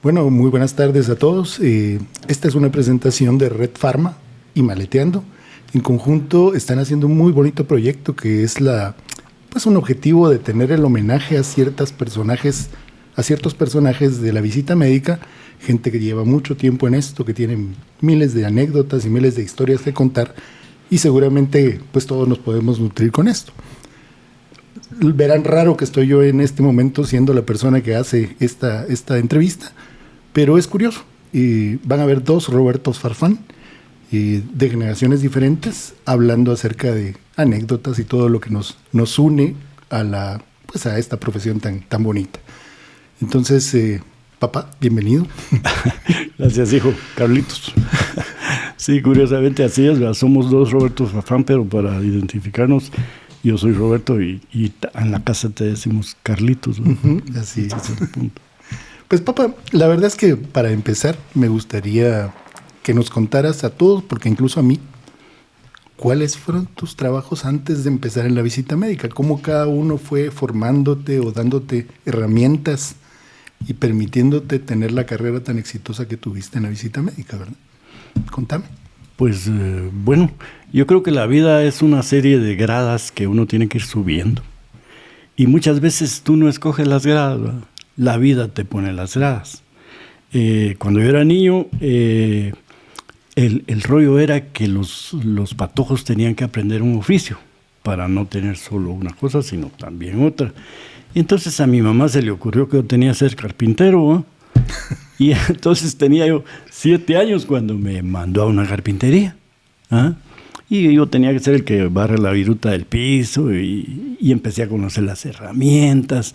Bueno, muy buenas tardes a todos. Esta es una presentación de Red Pharma y Maleteando. En conjunto están haciendo un muy bonito proyecto que es un objetivo de tener el homenaje a ciertos personajes de la visita médica, gente que lleva mucho tiempo en esto, que tienen miles de anécdotas y miles de historias que contar, y seguramente pues todos nos podemos nutrir con esto. Verán raro que estoy yo en este momento siendo la persona que hace esta entrevista, pero es curioso. Van a haber dos Robertos Farfán de generaciones diferentes hablando acerca de anécdotas y todo lo que nos une a esta profesión tan bonita. Entonces, papá, bienvenido. Gracias, hijo. Carlitos. Sí, curiosamente así es, somos dos Robertos Farfán, pero para identificarnos, yo soy Roberto y en la casa te decimos Carlitos, ¿no? Así es el punto. Pues papá, la verdad es que para empezar me gustaría que nos contaras a todos, porque incluso a mí, ¿cuáles fueron tus trabajos antes de empezar en la visita médica? ¿Cómo cada uno fue formándote o dándote herramientas y permitiéndote tener la carrera tan exitosa que tuviste en la visita médica, verdad? Contame. Pues bueno, yo creo que la vida es una serie de gradas que uno tiene que ir subiendo. Y muchas veces tú no escoges las gradas, ¿verdad? La vida te pone las gradas. Cuando yo era niño, el rollo era que los patojos tenían que aprender un oficio para no tener solo una cosa, sino también otra. Y entonces a mi mamá se le ocurrió que yo tenía que ser carpintero, ¿eh? Y entonces tenía yo 7 años cuando me mandó a una carpintería, ¿eh? Y yo tenía que ser el que barre la viruta del piso y empecé a conocer las herramientas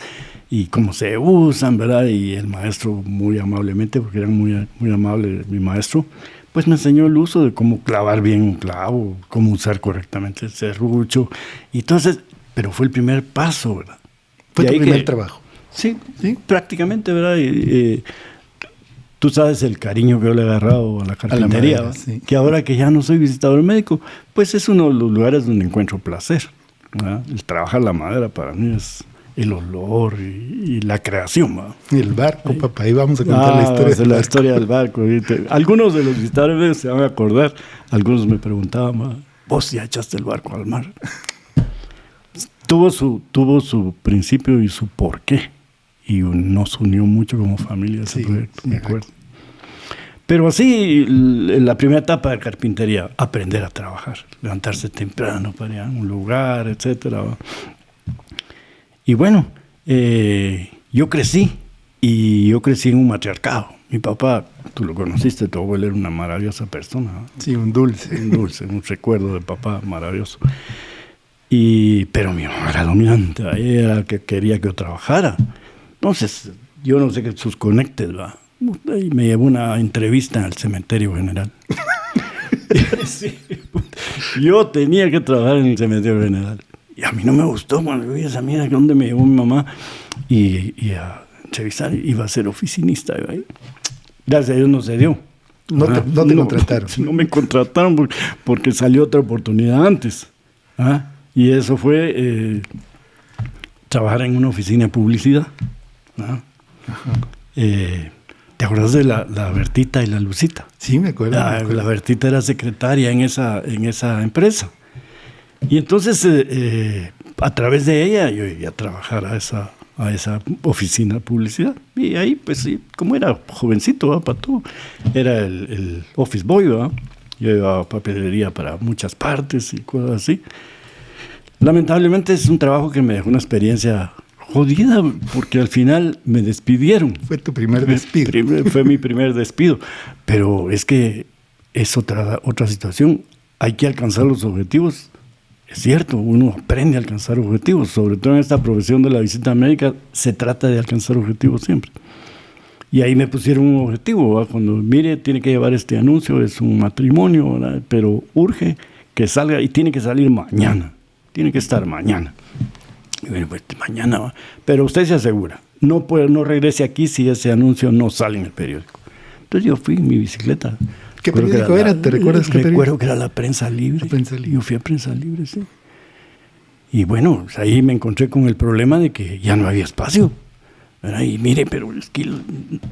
y cómo se usan, ¿verdad? Y el maestro muy amablemente, porque era muy, muy amable mi maestro, pues me enseñó el uso de cómo clavar bien un clavo, cómo usar correctamente el serrucho. Y entonces, pero fue el primer paso, ¿verdad? Fue tu primer trabajo. Sí, prácticamente, ¿verdad? Tú sabes el cariño que yo le he agarrado a la carpintería, madera, sí. Que ahora que ya no soy visitador médico, pues es uno de los lugares donde encuentro placer, ¿verdad? El trabajar la madera para mí es el olor y la creación, ¿verdad? Y el barco, papá, ahí vamos a contar la historia del barco. Algunos de los visitadores médicos se van a acordar, algunos me preguntaban, ¿verdad? ¿Vos ya echaste el barco al mar? Tuvo su principio y su porqué. Y nos unió mucho como familia ese proyecto, me acuerdo. Pero así, la primera etapa de carpintería, aprender a trabajar, levantarse temprano para ir a un lugar, etcétera. Y bueno, yo crecí en un matriarcado. Mi papá, tú lo conociste, tu abuelo era una maravillosa persona, ¿no? Sí, un dulce. Un recuerdo de papá maravilloso. Pero mi mamá era dominante, ella era la que quería que yo trabajara. Entonces, yo no sé qué sus conectes, ¿va? Y me llevó una entrevista en el cementerio general. Sí, yo tenía que trabajar en el cementerio general. Y a mí no me gustó cuando vi esa mierda, ¿dónde me llevó mi mamá? Y a entrevistar, iba a ser oficinista. ¿Va? Gracias a Dios no se dio. No te contrataron. No me contrataron porque salió otra oportunidad antes. ¿Ah? Y eso fue trabajar en una oficina de publicidad. ¿No? ¿Te acuerdas de la Bertita y la Lucita? Sí, me acuerdo. La Bertita era secretaria en esa empresa. Y entonces, a través de ella, yo iba a trabajar a esa oficina de publicidad. Y ahí, pues, sí, como era jovencito, ¿va? Para todo, era el office boy, ¿va? Yo llevaba papelería para muchas partes y cosas así. Lamentablemente es un trabajo que me dejó una experiencia jodida, porque al final me despidieron. Fue tu primer despido. Fue mi primer despido. Pero es que es otra situación. Hay que alcanzar los objetivos. Es cierto, uno aprende a alcanzar objetivos. Sobre todo en esta profesión de la visita médica, se trata de alcanzar objetivos siempre. Y ahí me pusieron un objetivo, ¿verdad? Cuando mire, tiene que llevar este anuncio, es un matrimonio, ¿verdad? Pero urge que salga y tiene que salir mañana. Tiene que estar mañana. Y bueno, pues mañana va. Pero usted se asegura, no regrese aquí si ese anuncio no sale en el periódico. Entonces yo fui en mi bicicleta. ¿Qué periódico era? ¿Te recuerdas qué periódico? Recuerdo que era la Prensa Libre. La Prensa Libre. Yo fui a Prensa Libre, sí. Y bueno, ahí me encontré con el problema de que ya no había espacio. ¿verdad? Y mire, pero es que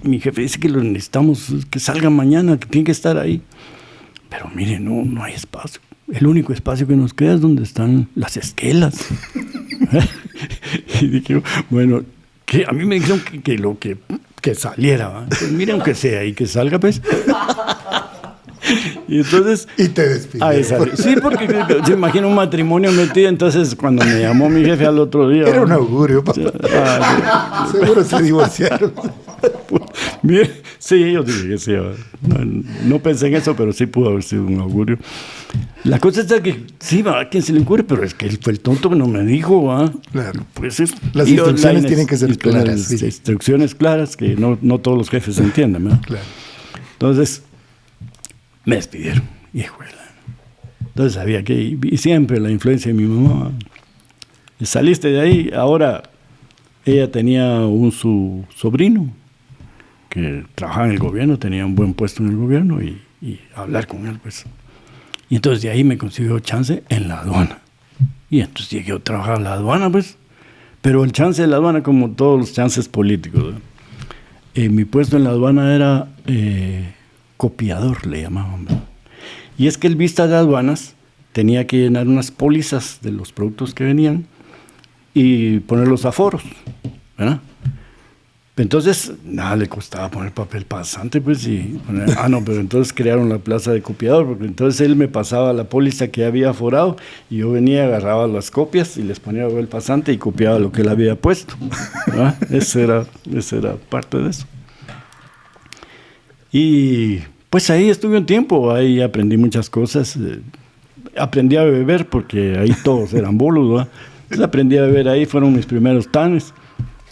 mi jefe dice que lo necesitamos, que salga mañana, que tiene que estar ahí. Pero mire, no hay espacio. El único espacio que nos queda es donde están las esquelas. Y dije, bueno, que a mí me dijeron que saliera, ¿va? Pues mire, aunque sea y que salga, pues. Y entonces... Y te despidieron. Sí, porque se imagina un matrimonio metido. Entonces, cuando me llamó mi jefe al otro día... Era un augurio, papá. Seguro se divorciaron. Mire, sí, yo dije que sí. No pensé en eso, pero sí pudo haber sido un augurio. La cosa es que sí, va, ¿a quién se le ocurre? Pero es que él fue el tonto que no me dijo, ¿va? Claro. Pues las instrucciones tienen que ser claras. Sí. Instrucciones claras que no todos los jefes entienden, ¿verdad? Claro. Entonces, me despidieron. Híjole. Entonces sabía que... Y siempre la influencia de mi mamá. Y saliste de ahí. Ahora, ella tenía su sobrino que trabajaba en el gobierno, tenía un buen puesto en el gobierno y hablar con él, pues. Y entonces de ahí me consiguió chance en la aduana. Y entonces llegué a trabajar en la aduana, pues. Pero el chance de la aduana, como todos los chances políticos, mi puesto en la aduana era copiador, le llamaban, ¿verdad? Y es que el vista de aduanas tenía que llenar unas pólizas de los productos que venían y poner los aforos, ¿verdad? Entonces, nada le costaba poner papel pasante, pues, y poner, pero entonces crearon la plaza de copiador, porque entonces él me pasaba la póliza que había aforado, y yo venía, agarraba las copias, y les ponía papel pasante, y copiaba lo que él había puesto, ¿verdad? Esa era parte de eso. Y, pues, ahí estuve un tiempo, ahí aprendí muchas cosas, aprendí a beber, porque ahí todos eran bolos, ¿verdad? Entonces aprendí a beber ahí, fueron mis primeros tanes.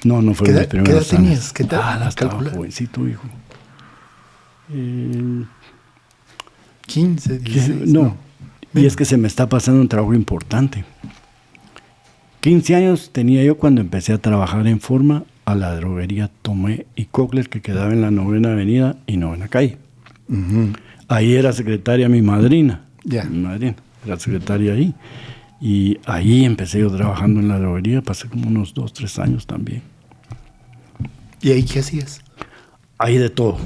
No fueron mis primeros años. ¿Qué edad tenías? ¿Qué tal? Estaba jovencito, hijo. 15, 16. No. Y es que se me está pasando un trabajo importante. 15 años tenía yo cuando empecé a trabajar en forma a la droguería Tomé y Cochler, que quedaba en la 9ª Avenida y 9ª Calle. Uh-huh. Ahí era secretaria mi madrina. Yeah. Mi madrina era secretaria ahí. Y ahí empecé yo trabajando en la droguería, pasé como unos 2, 3 años también. ¿Y ahí qué hacías? Ahí de todo.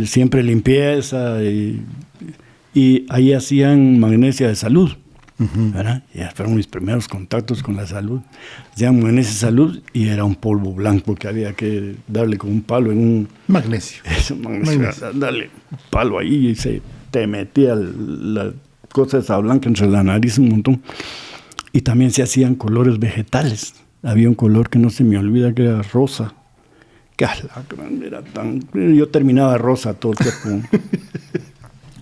Siempre limpieza y ahí hacían magnesia de salud. Uh-huh. ¿Verdad? Ya fueron mis primeros contactos con la salud. Hacían magnesia de salud y era un polvo blanco que había que darle con un palo en un... Magnesio. Eso, magnesio. Darle un palo ahí y se te metía la cosa esa blanca entre la nariz un montón. Y también se hacían colores vegetales. Había un color que no se me olvida que era rosa. Que era tan... Yo terminaba rosa todo el tiempo.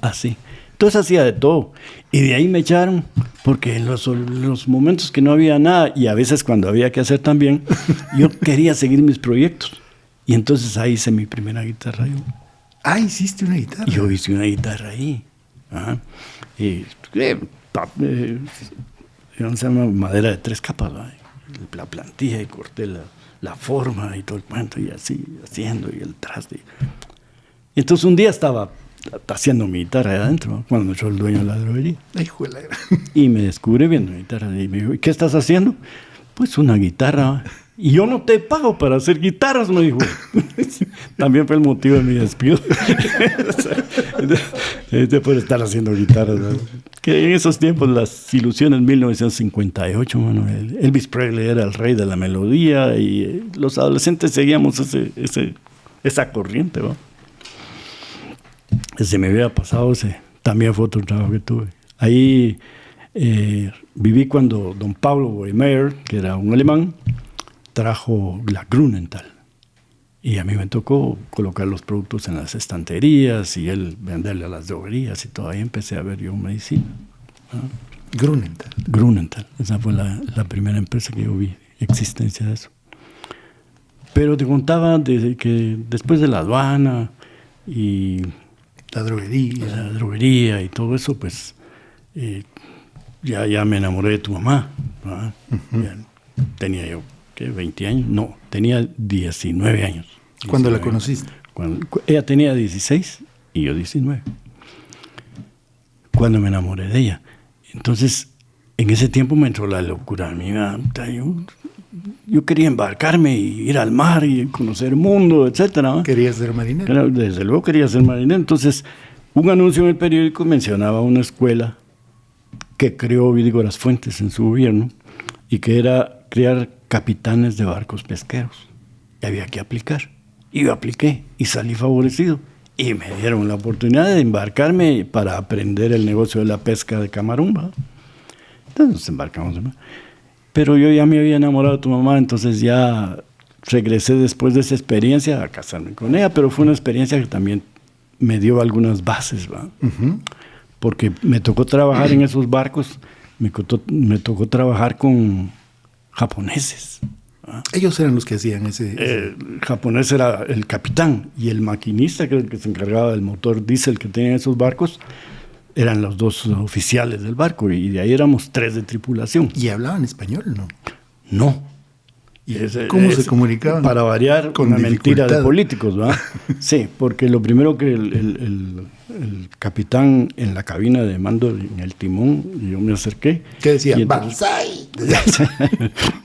Así. Entonces hacía de todo. Y de ahí me echaron, porque en los momentos que no había nada, y a veces cuando había que hacer también, yo quería seguir mis proyectos. Y entonces ahí hice mi primera guitarra. Hiciste una guitarra. Yo hice una guitarra ahí. Ajá. Y se llama madera de 3 capas, ¿verdad? La plantilla y corté la forma y todo el cuento y así haciendo y el traste. Y entonces un día estaba haciendo mi guitarra de adentro, ¿no? Cuando me echó el dueño de la droguería. Y me descubre viendo mi guitarra y me dijo, ¿y qué estás haciendo? Pues una guitarra. Y yo no te pago para hacer guitarras, me dijo. También fue el motivo de mi despido. Por estar haciendo guitarras, ¿no? Que en esos tiempos, las ilusiones, 1958, mano, Elvis Presley era el rey de la melodía y los adolescentes seguíamos esa corriente, ¿no? Se me había pasado también fue otro trabajo que tuve. Ahí viví cuando don Pablo Boehmer, que era un alemán, trajo la Grunenthal. Y a mí me tocó colocar los productos en las estanterías y él venderle a las droguerías y todo. Ahí empecé a ver yo medicina. Grunenthal. Esa fue la primera empresa que yo vi, existencia de eso. Pero te contaba desde que después de la aduana y... La droguería y todo eso, pues ya me enamoré de tu mamá. Uh-huh. Ya tenía yo, ¿qué? 20 años. No, tenía 19 años. ¿Cuándo la conociste? Ella tenía 16 y yo 19. Cuando me enamoré de ella. Entonces, en ese tiempo me entró la locura. A mí yo quería embarcarme y ir al mar y conocer el mundo, etcétera, ¿no? ¿Querías ser marinero? Pero desde luego quería ser marinero. Entonces, un anuncio en el periódico mencionaba una escuela que creó Vídigoras Fuentes en su gobierno y que era crear capitanes de barcos pesqueros. Y había que aplicar. Y yo apliqué y salí favorecido. Y me dieron la oportunidad de embarcarme para aprender el negocio de la pesca de camarón, ¿va? Entonces nos embarcamos. ¿Va? Pero yo ya me había enamorado de tu mamá, entonces ya regresé después de esa experiencia a casarme con ella, pero fue una experiencia que también me dio algunas bases, ¿va? Uh-huh. Porque me tocó trabajar en esos barcos, me tocó trabajar con japoneses. ¿Va? Ellos eran los que hacían ese... El japonés era el capitán y el maquinista, que se encargaba del motor diésel que tenían esos barcos, eran los dos oficiales del barco y de ahí éramos 3 de tripulación. ¿Y hablaban español, no? No. ¿Cómo se comunicaban? Para variar, con una mentira de políticos, ¿verdad? Sí, porque lo primero que el capitán en la cabina de mando, en el timón, yo me acerqué. ¿Qué decía? ¡Banzai!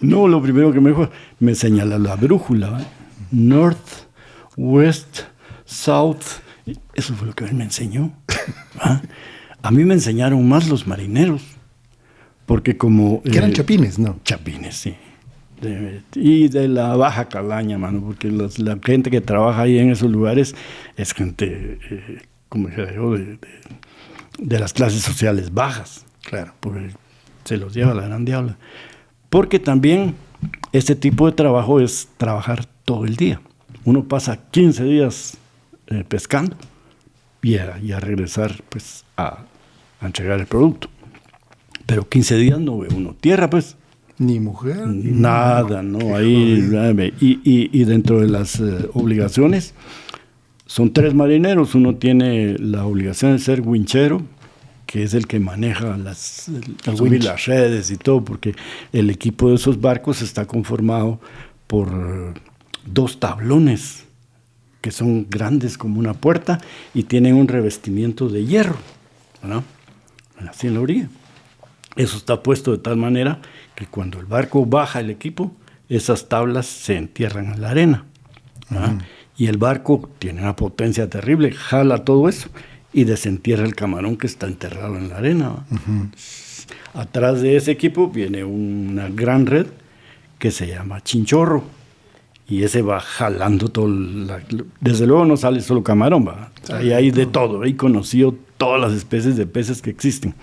No, lo primero que me dijo, me señala la brújula, ¿verdad? North, West, South. Eso fue lo que él me enseñó. ¿Verdad? A mí me enseñaron más los marineros, porque como... Que eran chapines, ¿no? Chapines, sí. Y de la baja calaña, mano, porque la gente que trabaja ahí en esos lugares es gente, como dije yo, de las clases sociales bajas. Claro. Porque se los lleva la gran diabla. Porque también este tipo de trabajo es trabajar todo el día. Uno pasa 15 días pescando y a regresar pues a entregar el producto. Pero 15 días no ve uno tierra, pues. Ni mujer. Nada, ¿no? Ahí, y dentro de las obligaciones, son 3 marineros. Uno tiene la obligación de ser winchero, que es el que maneja subir las redes y todo, porque el equipo de esos barcos está conformado por 2 tablones, que son grandes como una puerta, y tienen un revestimiento de hierro, ¿no? Así en la orilla. Eso está puesto de tal manera que cuando el barco baja el equipo, esas tablas se entierran en la arena. Uh-huh. Y el barco tiene una potencia terrible, jala todo eso y desentierra el camarón que está enterrado en la arena. Uh-huh. Atrás de ese equipo viene una gran red que se llama chinchorro. Y ese va jalando todo. Desde luego no sale solo camarón, va. Ahí hay de todo. Ahí conocido todas las especies de peces que existen.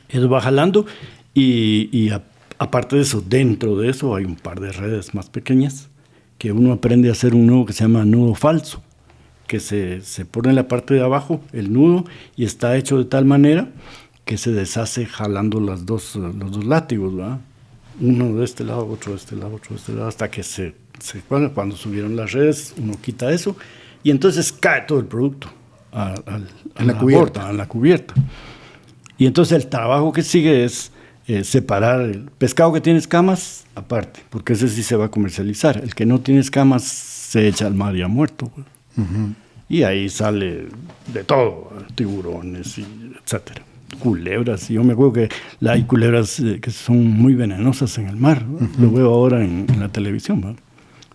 Eso va jalando y aparte de eso, dentro de eso hay un par de redes más pequeñas que uno aprende a hacer un nudo que se llama nudo falso, que se pone en la parte de abajo el nudo y está hecho de tal manera que se deshace jalando los dos látigos, ¿verdad? Uno de este lado, otro de este lado, otro de este lado, hasta que cuando subieron las redes, uno quita eso y entonces cae todo el producto a la cubierta. Y entonces el trabajo que sigue es separar el pescado que tiene escamas aparte, porque ese sí se va a comercializar. El que no tiene escamas se echa al mar ya muerto. Uh-huh. Y ahí sale de todo, tiburones, etcétera. Culebras. Yo me acuerdo que hay culebras que son muy venenosas en el mar. Uh-huh. Lo veo ahora en la televisión, ¿no?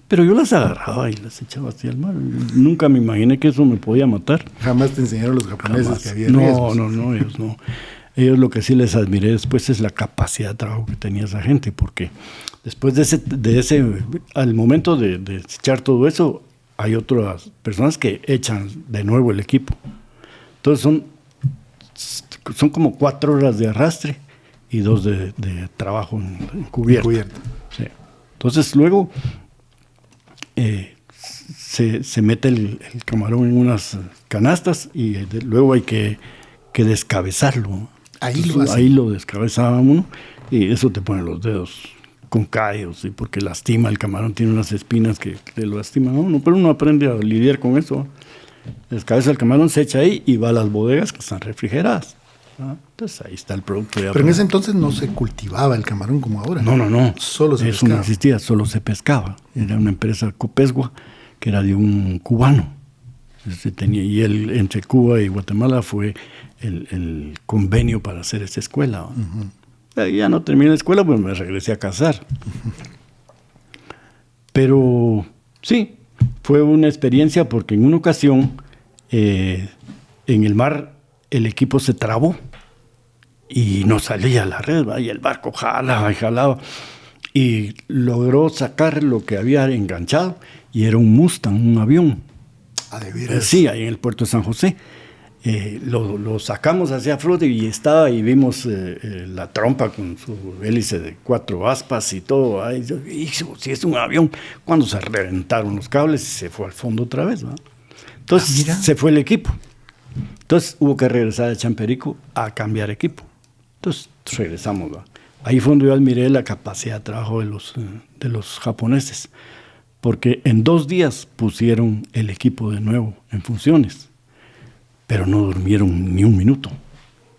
Pero yo las agarraba y las echaba así al mar. Nunca me imaginé que eso me podía matar. Jamás te enseñaron los japoneses Jamás. Que había riesgos. No, ellos no. Ellos lo que sí les admiré después es la capacidad de trabajo que tenía esa gente, porque después de ese al momento de echar todo eso, hay otras personas que echan de nuevo el equipo. Entonces son como 4 horas de arrastre y 2 de trabajo en cubierta. Sí. Entonces luego se mete el camarón en unas canastas y luego hay que descabezarlo. Ahí lo descabezaba uno y eso te pone los dedos con callos, ¿sí? Porque lastima, el camarón tiene unas espinas que lo lastiman a uno, pero uno aprende a lidiar con eso. Descabeza el camarón, se echa ahí y va a las bodegas que están refrigeradas. ¿No? Entonces ahí está el producto. Pero en ese entonces no se cultivaba el camarón como ahora. No. Solo se pescaba. Eso no existía, solo se pescaba. Era una empresa Copesgua que era de un cubano. Y entre Cuba y Guatemala fue el convenio para hacer esa escuela. Uh-huh. Ya no terminé la escuela, pues me regresé a casar. Uh-huh. Pero sí, fue una experiencia porque en una ocasión en el mar el equipo se trabó y no salía la red, ¿va? Y el barco jalaba y jalaba y logró sacar lo que había enganchado y era un Mustang, un avión. ¿De veras? Sí, ahí en el puerto de San José. Lo sacamos hacia flote y estaba y vimos la trompa con su hélice de 4 aspas y todo. Ay, si es un avión, cuando se reventaron los cables y se fue al fondo otra vez, ¿no? Entonces se fue el equipo. Entonces hubo que regresar a Champerico a cambiar equipo. Entonces regresamos, ¿no? Ahí fue donde yo admiré la capacidad de trabajo de los japoneses, porque en 2 días pusieron el equipo de nuevo en funciones. Pero no durmieron ni un minuto.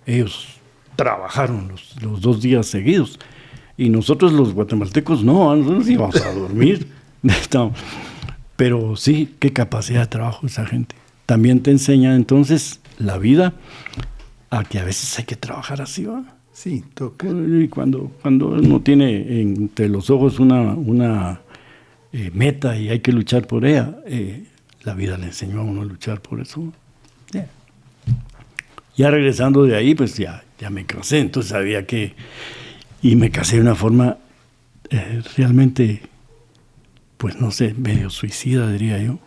Ellos trabajaron los 2 días seguidos. Y nosotros los guatemaltecos no, nosotros íbamos a dormir. Pero sí, qué capacidad de trabajo esa gente. También te enseña entonces la vida a que a veces hay que trabajar así, ¿va? Sí, toca. Y cuando uno tiene entre los ojos una meta y hay que luchar por ella, la vida le enseñó a uno a luchar por eso. Yeah. Ya regresando de ahí, pues ya me casé, entonces sabía que... Y me casé de una forma realmente, pues no sé, medio suicida, diría yo.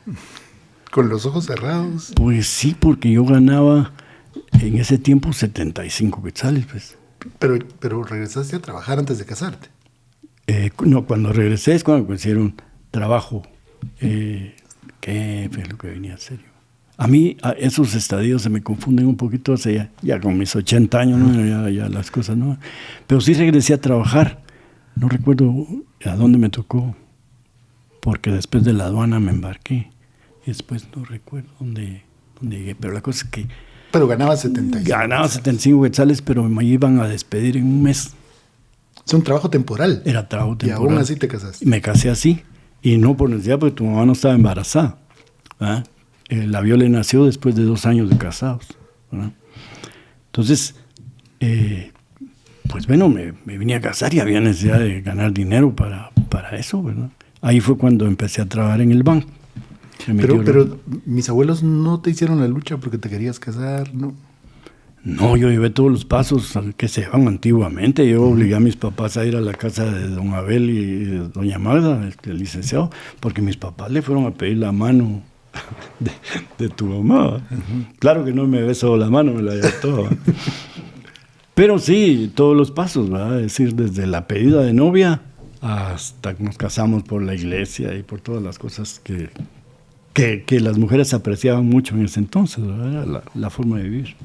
¿Con los ojos cerrados? Pues sí, porque yo ganaba en ese tiempo 75 quetzales, pues. Pero regresaste a trabajar antes de casarte. No, cuando regresé es cuando me hicieron trabajo. ¿Qué fue lo que venía a hacer yo? A mí esos estadios se me confunden un poquito, o sea, ya con mis 80 años, ¿no? ya las cosas, ¿no? Pero sí regresé a trabajar. No recuerdo a dónde me tocó, porque después de la aduana me embarqué. Y después no recuerdo dónde llegué. Pero la cosa es que... Pero ganaba 75. Ganaba 75 quetzales, pero me iban a despedir en un mes. Es un trabajo temporal. Era trabajo temporal. Y aún así te casaste. Me casé así. Y no por necesidad, porque tu mamá no estaba embarazada, ¿verdad? La Viole nació después de 2 años de casados, ¿verdad? Entonces, pues bueno, me vine a casar y había necesidad de ganar dinero para eso, ¿verdad? Ahí fue cuando empecé a trabajar en el banco. Pero mis abuelos no te hicieron la lucha porque te querías casar, ¿no? No, yo llevé todos los pasos que se llevan antiguamente. Yo obligué a mis papás a ir a la casa de don Abel y de doña Magda, el licenciado, porque mis papás le fueron a pedir la mano de tu mamá. Uh-huh. Claro que no me besó la mano, me la dio toda. Pero sí, todos los pasos, ¿verdad? Es decir, desde la pedida de novia hasta que nos casamos por la iglesia y por todas las cosas que las mujeres apreciaban mucho en ese entonces, ¿verdad? Era la forma de vivir.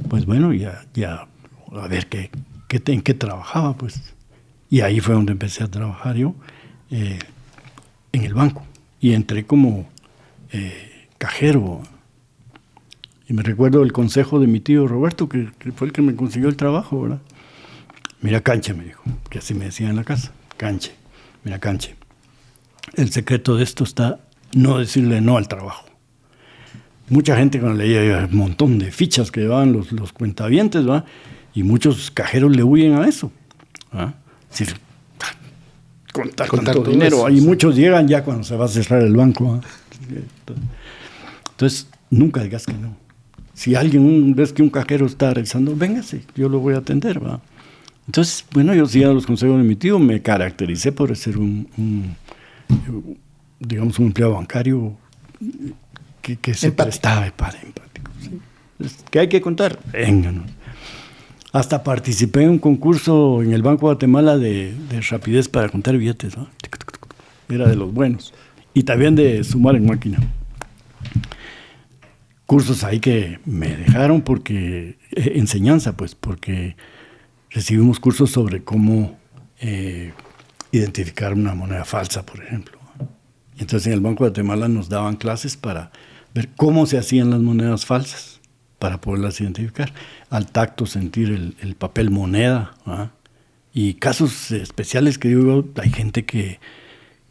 Pues bueno, ya a ver en qué trabajaba, pues. Y ahí fue donde empecé a trabajar yo, en el banco. Y entré como cajero. Y me recuerdo el consejo de mi tío Roberto, que fue el que me consiguió el trabajo, ¿verdad? Mira, Canche, me dijo, que así me decía en la casa. Canche, mira, Canche. El secreto de esto está no decirle no al trabajo. Mucha gente cuando leía un montón de fichas que llevaban los cuentavientes, ¿va? Y muchos cajeros le huyen a eso, ¿va? Es decir, contar tanto dinero. Eso, y muchos llegan ya cuando se va a cerrar el banco, ¿va? Entonces, nunca digas que no. Si alguien ves que un cajero está revisando, véngase, yo lo voy a atender, ¿va? Entonces, bueno, yo seguía los consejos de mi tío, me caractericé por ser digamos, un empleado bancario que se prestaba para empático. ¿Sí? ¿Qué hay que contar? Venga, ¿no? Hasta participé en un concurso en el Banco de Guatemala de rapidez para contar billetes, ¿no? Era de los buenos. Y también de sumar en máquina. Cursos ahí que me dejaron porque enseñanza, pues, porque recibimos cursos sobre cómo identificar una moneda falsa, por ejemplo. Y entonces en el Banco de Guatemala nos daban clases para ver cómo se hacían las monedas falsas, para poderlas identificar. Al tacto sentir el papel moneda, ¿verdad? Y casos especiales que digo, hay gente que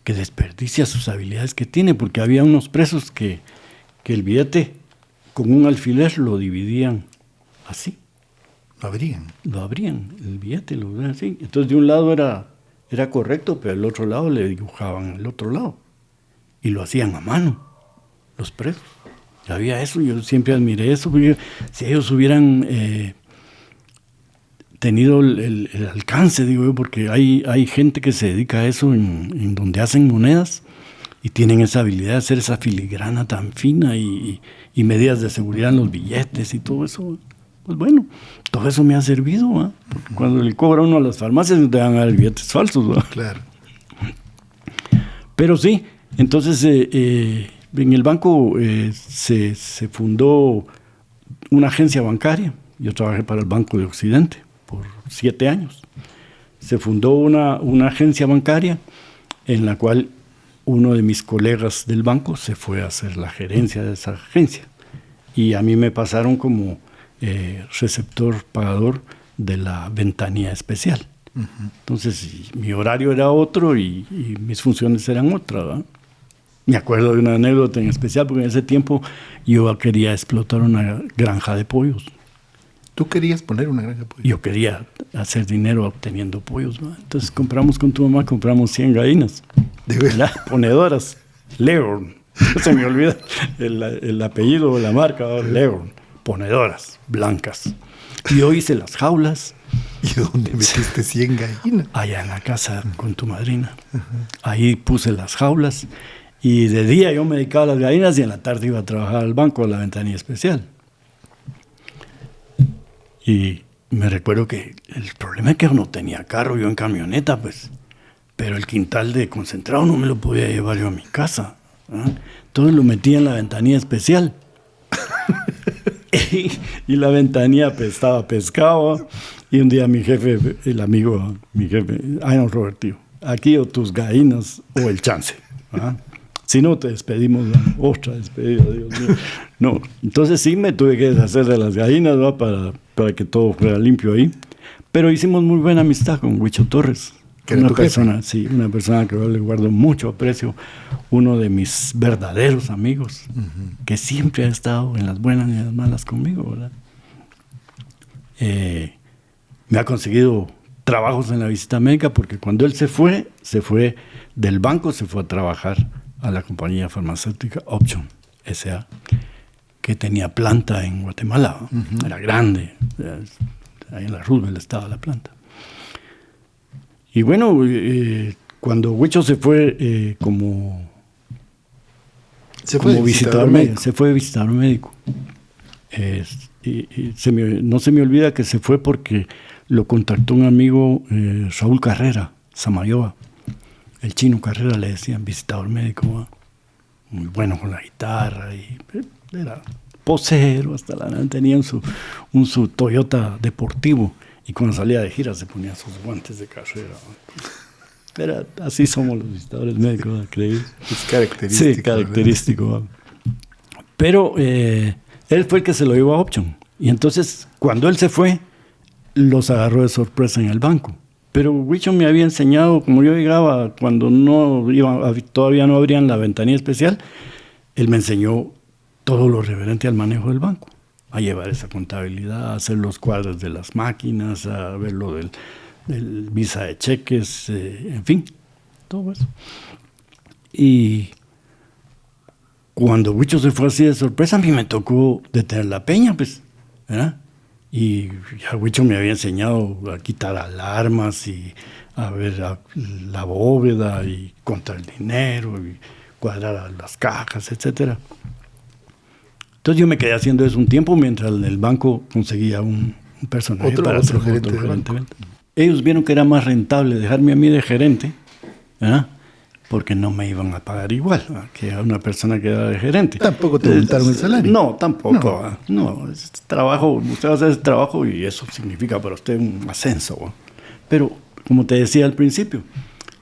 desperdicia sus habilidades que tiene, porque había unos presos que el billete con un alfiler lo dividían así. Lo abrían, el billete, lo abrían así. Entonces de un lado era era correcto, pero el otro lado le dibujaban el otro lado. Y lo hacían a mano, los presos. Ya había eso, yo siempre admiré eso, porque si ellos hubieran tenido el alcance, digo yo, porque hay gente que se dedica a eso en donde hacen monedas y tienen esa habilidad de hacer esa filigrana tan fina y medidas de seguridad en los billetes y todo eso. Pues bueno, todo eso me ha servido, ¿eh? Porque cuando le cobra uno a las farmacias no te van a dar billetes falsos, ¿verdad? Claro. Pero sí, entonces en el banco se fundó una agencia bancaria. Yo trabajé para el Banco de Occidente por 7 años. Se fundó una agencia bancaria en la cual uno de mis colegas del banco se fue a hacer la gerencia de esa agencia. Y a mí me pasaron como receptor pagador de la ventanilla especial. Uh-huh. Entonces mi horario era otro y mis funciones eran otras, ¿verdad? Me acuerdo de una anécdota en especial porque en ese tiempo yo quería explotar una granja de pollos. ¿Tú querías poner una granja de pollos? Yo quería hacer dinero obteniendo pollos, ¿verdad? Entonces compramos 100 gallinas. ¿De verdad? Ponedoras. Leghorn. No se me olvida el apellido o la marca, ¿verdad? Leghorn. Ponedoras blancas. Y yo hice las jaulas. ¿Y dónde metiste 100 gallinas? Allá en la casa con tu madrina. Uh-huh. Ahí puse las jaulas. Y de día yo me dedicaba a las gallinas y en la tarde iba a trabajar al banco a la ventanilla especial. Y me recuerdo que el problema es que yo no tenía carro, yo en camioneta, pues. Pero el quintal de concentrado no me lo podía llevar yo a mi casa, ¿eh? Entonces lo metía en la ventanilla especial. y la ventanilla estaba pescado. Y un día mi jefe, ay no, Roberto, aquí o tus gallinas o el chance, ¿eh? Si no, te despedimos, otra despedida, Dios mío. No, entonces sí me tuve que deshacer de las gallinas, ¿no? para que todo fuera limpio ahí. Pero hicimos muy buena amistad con Huicho Torres. Una persona que yo le guardo mucho aprecio, uno de mis verdaderos amigos, uh-huh, que siempre ha estado en las buenas y en las malas conmigo, ¿verdad? Me ha conseguido trabajos en la visita médica porque cuando él se fue del banco, se fue a trabajar a la compañía farmacéutica Option S.A., que tenía planta en Guatemala, uh-huh, era grande, ahí en la Roosevelt estaba la planta. Y bueno, cuando Huicho se fue como visitador médico. Se fue visitador médico. No se me olvida que se fue porque lo contactó un amigo, Raúl Carrera, Samayoa. El chino Carrera le decían visitador médico, ¿no? Muy bueno con la guitarra y era posero hasta tenía su Toyota deportivo y cuando salía de gira se ponía sus guantes de carrera. Así somos los visitadores médicos, ¿no? ¿Creí? Es característico. Sí, característico. ¿No? Pero él fue el que se lo llevó a Option y entonces cuando él se fue los agarró de sorpresa en el banco. Pero Huicho me había enseñado, como yo llegaba cuando todavía no abrían la ventanilla especial, él me enseñó todo lo referente al manejo del banco, a llevar esa contabilidad, a hacer los cuadros de las máquinas, a ver lo del visa de cheques, en fin, todo eso. Y cuando Huicho se fue así de sorpresa, a mí me tocó detener la peña, pues, ¿verdad? Y ya Huicho me había enseñado a quitar alarmas y a ver la bóveda y contar el dinero y cuadrar las cajas, etcétera. Entonces yo me quedé haciendo eso un tiempo mientras el banco conseguía un personaje para ser otro gerente. Ellos vieron que era más rentable dejarme a mí de gerente, ¿verdad? Porque no me iban a pagar igual, ¿verdad? Que a una persona que era de gerente. ¿Tampoco te aumentaron el salario? No, tampoco. No, es trabajo, usted va a hacer ese trabajo y eso significa para usted un ascenso, ¿verdad? Pero, como te decía al principio,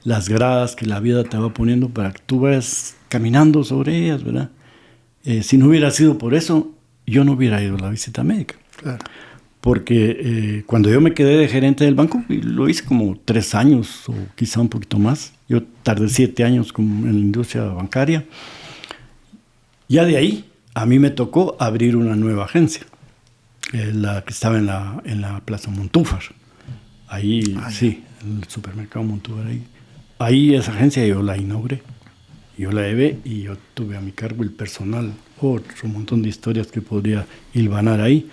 las gradas que la vida te va poniendo para que tú vayas caminando sobre ellas, ¿verdad? Si no hubiera sido por eso, yo no hubiera ido a la visita médica. Claro. Porque cuando yo me quedé de gerente del banco, lo hice como 3 años o quizá un poquito más. Yo tardé 7 años en la industria bancaria. Ya de ahí, a mí me tocó abrir una nueva agencia, la que estaba en la Plaza Montúfar. Ahí, sí, el supermercado Montúbar ahí. Ahí esa agencia yo la inauguré. Yo la llevé y yo tuve a mi cargo el personal. Otro montón de historias que podría hilvanar ahí.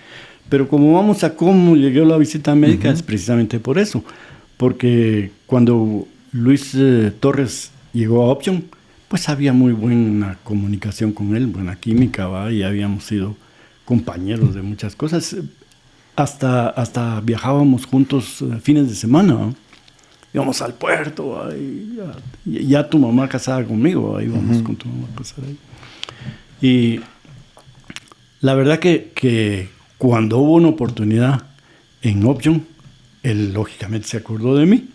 Pero como vamos a cómo llegué a la visita médica, es precisamente por eso. Porque cuando Luis Torres llegó a Option, pues había muy buena comunicación con él, buena química, ¿va? Y habíamos sido compañeros de muchas cosas. Hasta viajábamos juntos fines de semana, ¿va? Íbamos al puerto, ahí, ya tu mamá casada conmigo, ahí íbamos con tu mamá casada ahí. Y la verdad que cuando hubo una oportunidad en Option, él lógicamente se acordó de mí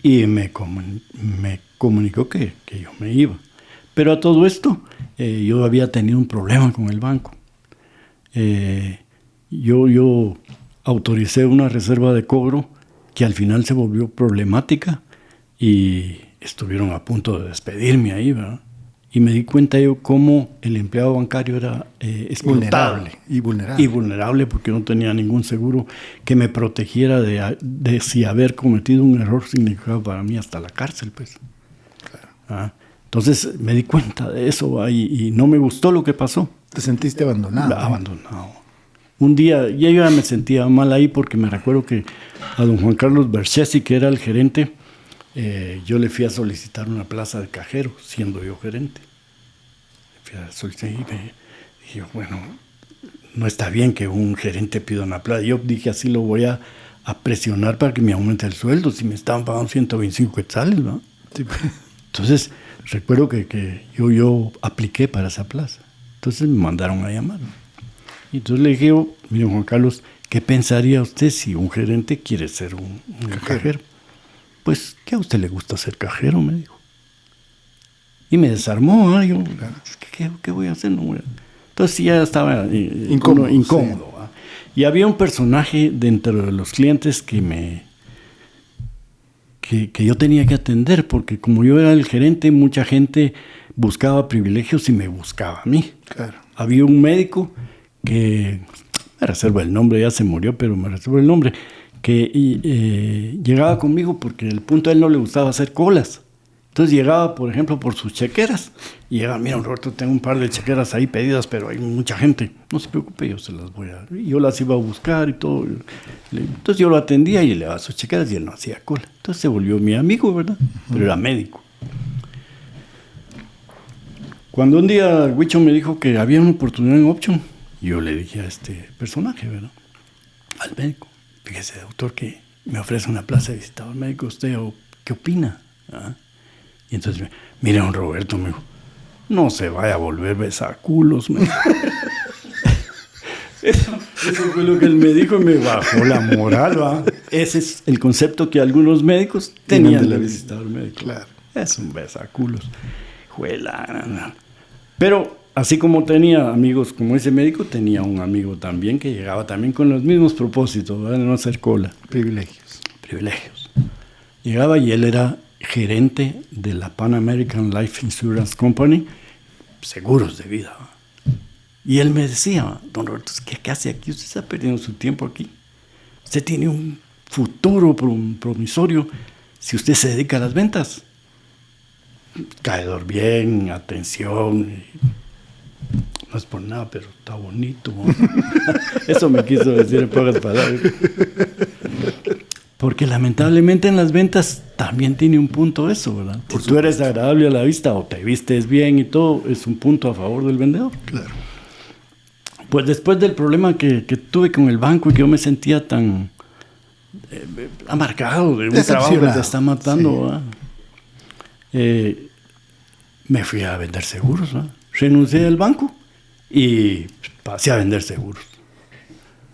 y me comunicó que yo me iba. Pero a todo esto, yo había tenido un problema con el banco. Yo autoricé una reserva de cobro que al final se volvió problemática y estuvieron a punto de despedirme ahí, ¿verdad? Y me di cuenta yo cómo el empleado bancario era vulnerable. Y vulnerable porque no tenía ningún seguro que me protegiera de si haber cometido un error significaba para mí hasta la cárcel, pues. Claro. Entonces me di cuenta de eso y no me gustó lo que pasó. ¿Te sentiste abandonado? Abandonado. Un día, yo ya me sentía mal ahí porque me recuerdo que a don Juan Carlos Berchesi, que era el gerente, yo le fui a solicitar una plaza de cajero, siendo yo gerente. Le fui a solicitar y dije, bueno, no está bien que un gerente pida una plaza. Yo dije, así lo voy a presionar para que me aumente el sueldo, si me estaban pagando 125 quetzales, ¿no? Sí. Entonces, recuerdo que yo apliqué para esa plaza. Entonces me mandaron a llamar, ¿no? Y entonces le dije, mire Juan Carlos, ¿qué pensaría usted si un gerente quiere ser un cajero? Pues, ¿qué a usted le gusta ser cajero? Me dijo. Y me desarmó, ¿no? Yo, ¿qué voy a hacer? No voy a... Entonces ya estaba incómodo. Sí. Y había un personaje dentro de los clientes que yo tenía que atender, porque como yo era el gerente, mucha gente buscaba privilegios y me buscaba a mí. Claro. Había un médico que, me reservo el nombre, ya se murió, pero me reservo el nombre, que llegaba conmigo porque el punto a él no le gustaba hacer colas. Entonces llegaba, por ejemplo, por sus chequeras. Y llegaba, mira, Roberto, tengo un par de chequeras ahí pedidas, pero hay mucha gente. No se preocupe, yo se las voy a... Y yo las iba a buscar y todo. Entonces yo lo atendía y le daba sus chequeras y él no hacía cola. Entonces se volvió mi amigo, ¿verdad? Pero era médico. Cuando un día Huicho me dijo que había una oportunidad en Option, yo le dije a este personaje, ¿verdad? Al médico, fíjese, doctor, que me ofrece una plaza de visitador médico, ¿usted qué opina? ¿Ah? Y entonces, mire, don Roberto, me dijo, no se vaya a volver besaculos, me dijo. Eso fue lo que él me dijo y me bajó la moral, ¿va? Ese es el concepto que algunos médicos tenían de visitador médico. Claro. Es un besaculos. Juela. Pero así como tenía amigos como ese médico, tenía un amigo también que llegaba también con los mismos propósitos, ¿verdad? De no hacer cola. Privilegios. Llegaba y él era gerente de la Pan American Life Insurance Company, seguros de vida. Y él me decía, don Roberto, ¿qué hace aquí? Usted está perdiendo su tiempo aquí. Usted tiene un futuro promisorio si usted se dedica a las ventas. Caedor bien, atención. No es por nada, pero está bonito. Eso me quiso decir en pocas palabras. Porque lamentablemente en las ventas también tiene un punto eso, ¿verdad? Si tú eres agradable a la vista o te vistes bien y todo, es un punto a favor del vendedor. Claro. Pues después del problema que tuve con el banco y que yo me sentía tan amargado de un trabajo que te está matando, sí. Me fui a vender seguros, ¿verdad? Renuncié al banco y pasé a vender seguros.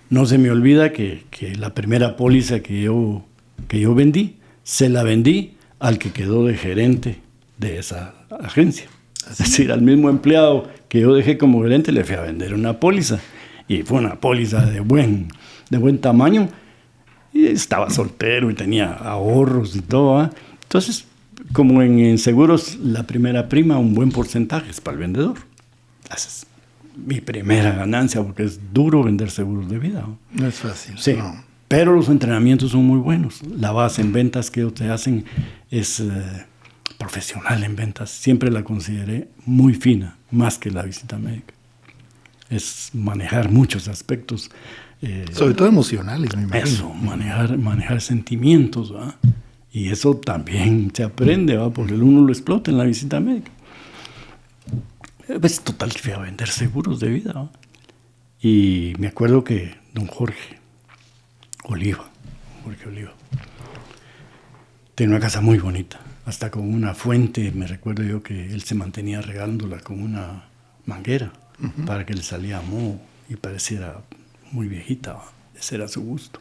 No se me olvida que la primera póliza que yo vendí, se la vendí al que quedó de gerente de esa agencia. Es decir, al mismo empleado que yo dejé como gerente le fui a vender una póliza. Y fue una póliza de buen tamaño. Y estaba soltero y tenía ahorros y todo, ¿eh? Entonces, como en seguros, la primera prima, un buen porcentaje es para el vendedor. Esa es mi primera ganancia, porque es duro vender seguros de vida. No es fácil. Sí. No. Pero los entrenamientos son muy buenos. La base en ventas que te hacen es profesional en ventas. Siempre la consideré muy fina, más que la visita médica. Es manejar muchos aspectos. Sobre todo emocionales, me imagino. Eso, manejar sentimientos, ¿va? Y eso también se aprende, ¿va? Porque uno lo explota en la visita médica. Pues total que fui a vender seguros de vida, ¿va? Y me acuerdo que don Jorge Oliva, tenía una casa muy bonita, hasta con una fuente. Me recuerdo yo que él se mantenía regándola con una manguera para que le salía moho y pareciera muy viejita, ¿va? Ese era su gusto.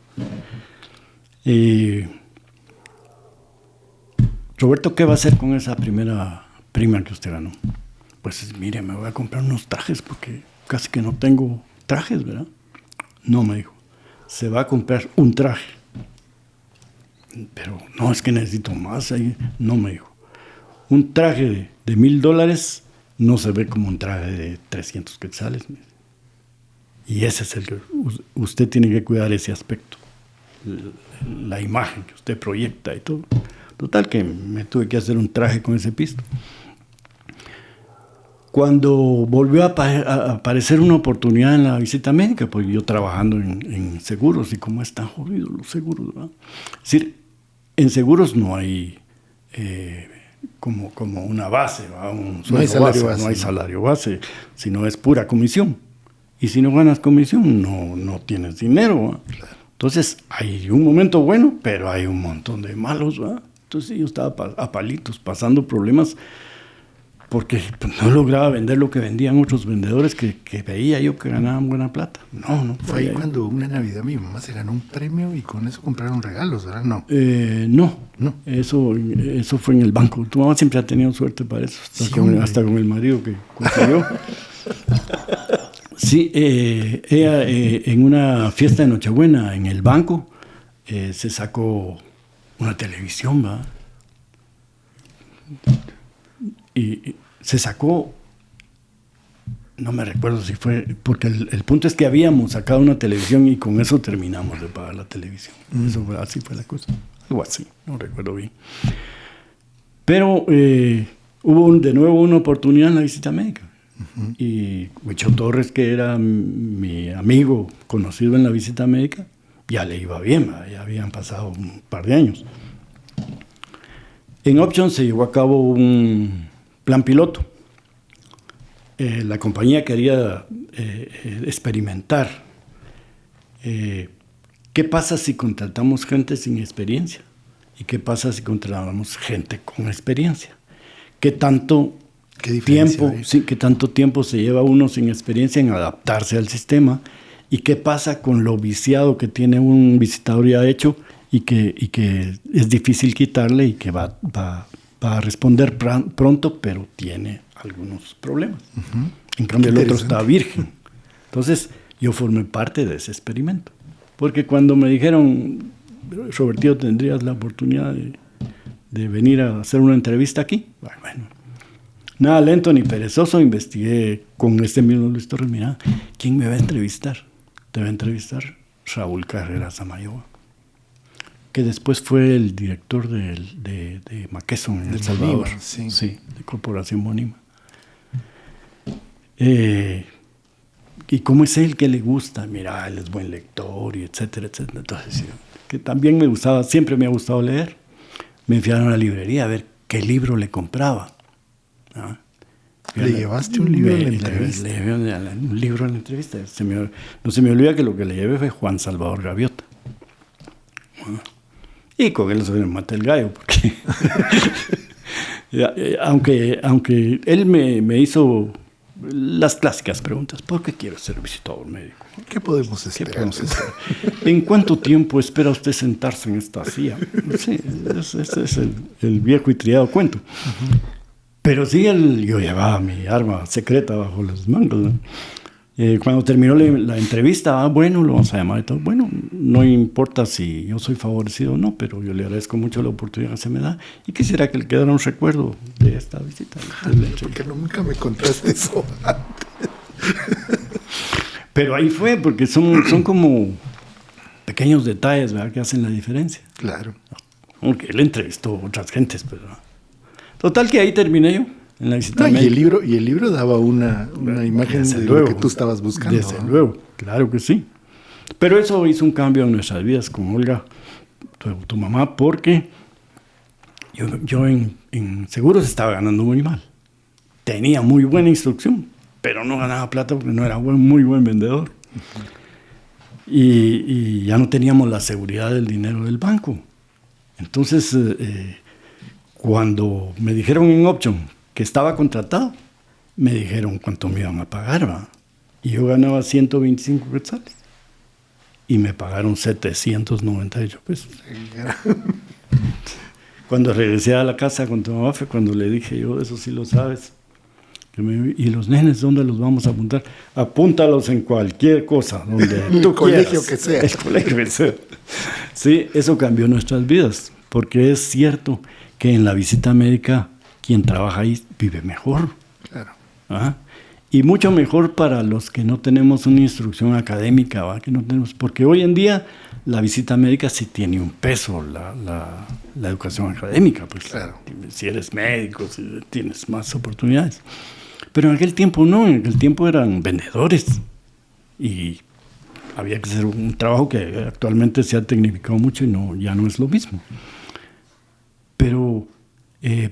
Roberto, ¿qué va a hacer con esa primera prima que usted ganó? Pues mire, me voy a comprar unos trajes porque casi que no tengo trajes, ¿verdad? No, me dijo, se va a comprar un traje. Pero no, es que necesito más. No, me dijo, un traje de $1,000 no se ve como un traje de 300 quetzales. Y ese es el que usted tiene que cuidar, ese aspecto, la imagen que usted proyecta y todo. Total que me tuve que hacer un traje con ese pisto. Cuando volvió a aparecer una oportunidad en la visita médica, pues yo trabajando en seguros, y como están jodidos los seguros, ¿verdad? Es decir, en seguros no hay como una base, ¿verdad? No hay salario base. No hay salario base, sino es pura comisión. Y si no ganas comisión, no tienes dinero, ¿verdad? Entonces, hay un momento bueno, pero hay un montón de malos, ¿verdad? Entonces yo estaba a palitos, pasando problemas, porque no lograba vender lo que vendían otros vendedores que veía yo que ganaban buena plata. No. Fue ahí cuando una Navidad mi mamá se ganó un premio y con eso compraron regalos, ¿verdad? No. No. Eso fue en el banco. Tu mamá siempre ha tenido suerte para eso, hasta con el marido que consiguió. Sí, ella en una fiesta de Nochebuena en el banco se sacó una televisión, ¿va? Y se sacó, no me recuerdo si fue, porque el punto es que habíamos sacado una televisión y con eso terminamos de pagar la televisión. Así fue la cosa, algo así, no recuerdo bien. Pero hubo de nuevo una oportunidad en la visita médica. Y Huicho Torres, que era mi amigo conocido en la visita médica, ya le iba bien, ya habían pasado un par de años. En Option se llevó a cabo un plan piloto. La compañía quería experimentar. ¿Qué pasa si contratamos gente sin experiencia? ¿Y qué pasa si contratamos gente con experiencia? ¿Qué tanto tiempo se lleva uno sin experiencia en adaptarse al sistema? ¿Y qué pasa con lo viciado que tiene un visitador ya hecho y que es difícil quitarle y que va a responder pronto, pero tiene algunos problemas? En cambio, el otro está virgen. Entonces, yo formé parte de ese experimento. Porque cuando me dijeron, Robertito, ¿tendrías la oportunidad de venir a hacer una entrevista aquí? Bueno, nada lento ni perezoso, investigué con este mismo Luis Torres. Mira, ¿quién me va a entrevistar? Te va a entrevistar Raúl Carreras Amayoa, que después fue el director de Maqueson en El Salvador. Sí, de Corporación Bonima. Y cómo es él, que le gusta, mira, él es buen lector y etcétera, etcétera. Entonces, que también siempre me ha gustado leer. Me fui a una librería a ver qué libro le compraba. ¿Ah? ¿Le llevaste un libro a la entrevista? Le llevé un libro a la entrevista. No se me olvida que lo que le llevé fue Juan Salvador Gaviota. Y con él se me mata el gallo, porque aunque él me hizo las clásicas preguntas. ¿Por qué quiero ser visitador médico? ¿Qué podemos esperar? ¿En cuánto tiempo espera usted sentarse en esta silla? Sí, ese es el viejo y triado cuento. Pero sí, yo llevaba mi arma secreta bajo las mangas, ¿no? Cuando terminó la entrevista, bueno, lo vamos a llamar y todo. Bueno, no importa si yo soy favorecido o no, pero yo le agradezco mucho la oportunidad que se me da y quisiera que le quedara un recuerdo de esta visita. Porque nunca me contaste eso antes. Pero ahí fue, porque son como pequeños detalles, ¿verdad?, que hacen la diferencia. Claro. Aunque él entrevistó a otras gentes, pero... Total que ahí terminé yo, en la visita No, médica. y el libro daba una imagen Desde de luego, lo que tú estabas buscando. Desde luego, claro que sí. Pero eso hizo un cambio en nuestras vidas con Olga, tu mamá, porque yo en seguros estaba ganando muy mal. Tenía muy buena instrucción, pero no ganaba plata porque no era muy buen vendedor. Y ya no teníamos la seguridad del dinero del banco. Entonces, cuando me dijeron en Option que estaba contratado, me dijeron cuánto me iban a pagar, ¿va? Y yo ganaba 125 quetzales. Y me pagaron 798 pesos. Cuando regresé a la casa con tu mamá fue cuando le dije yo, eso sí lo sabes. ¿Y los nenes dónde los vamos a apuntar? Apúntalos en cualquier cosa, donde tú el colegio quieras. que sea. El colegio que sea. Sí, eso cambió nuestras vidas, porque es cierto que en la visita médica quien trabaja ahí vive mejor. Claro. ¿Ah? Y mucho mejor para los que no tenemos una instrucción académica, ¿va? Que no tenemos, porque hoy en día la visita médica sí tiene un peso, la educación académica, pues claro. Si eres médico, si tienes más oportunidades. Pero en aquel tiempo no, en aquel tiempo eran vendedores y había que hacer un trabajo que actualmente se ha tecnificado mucho y ya no es lo mismo. Pero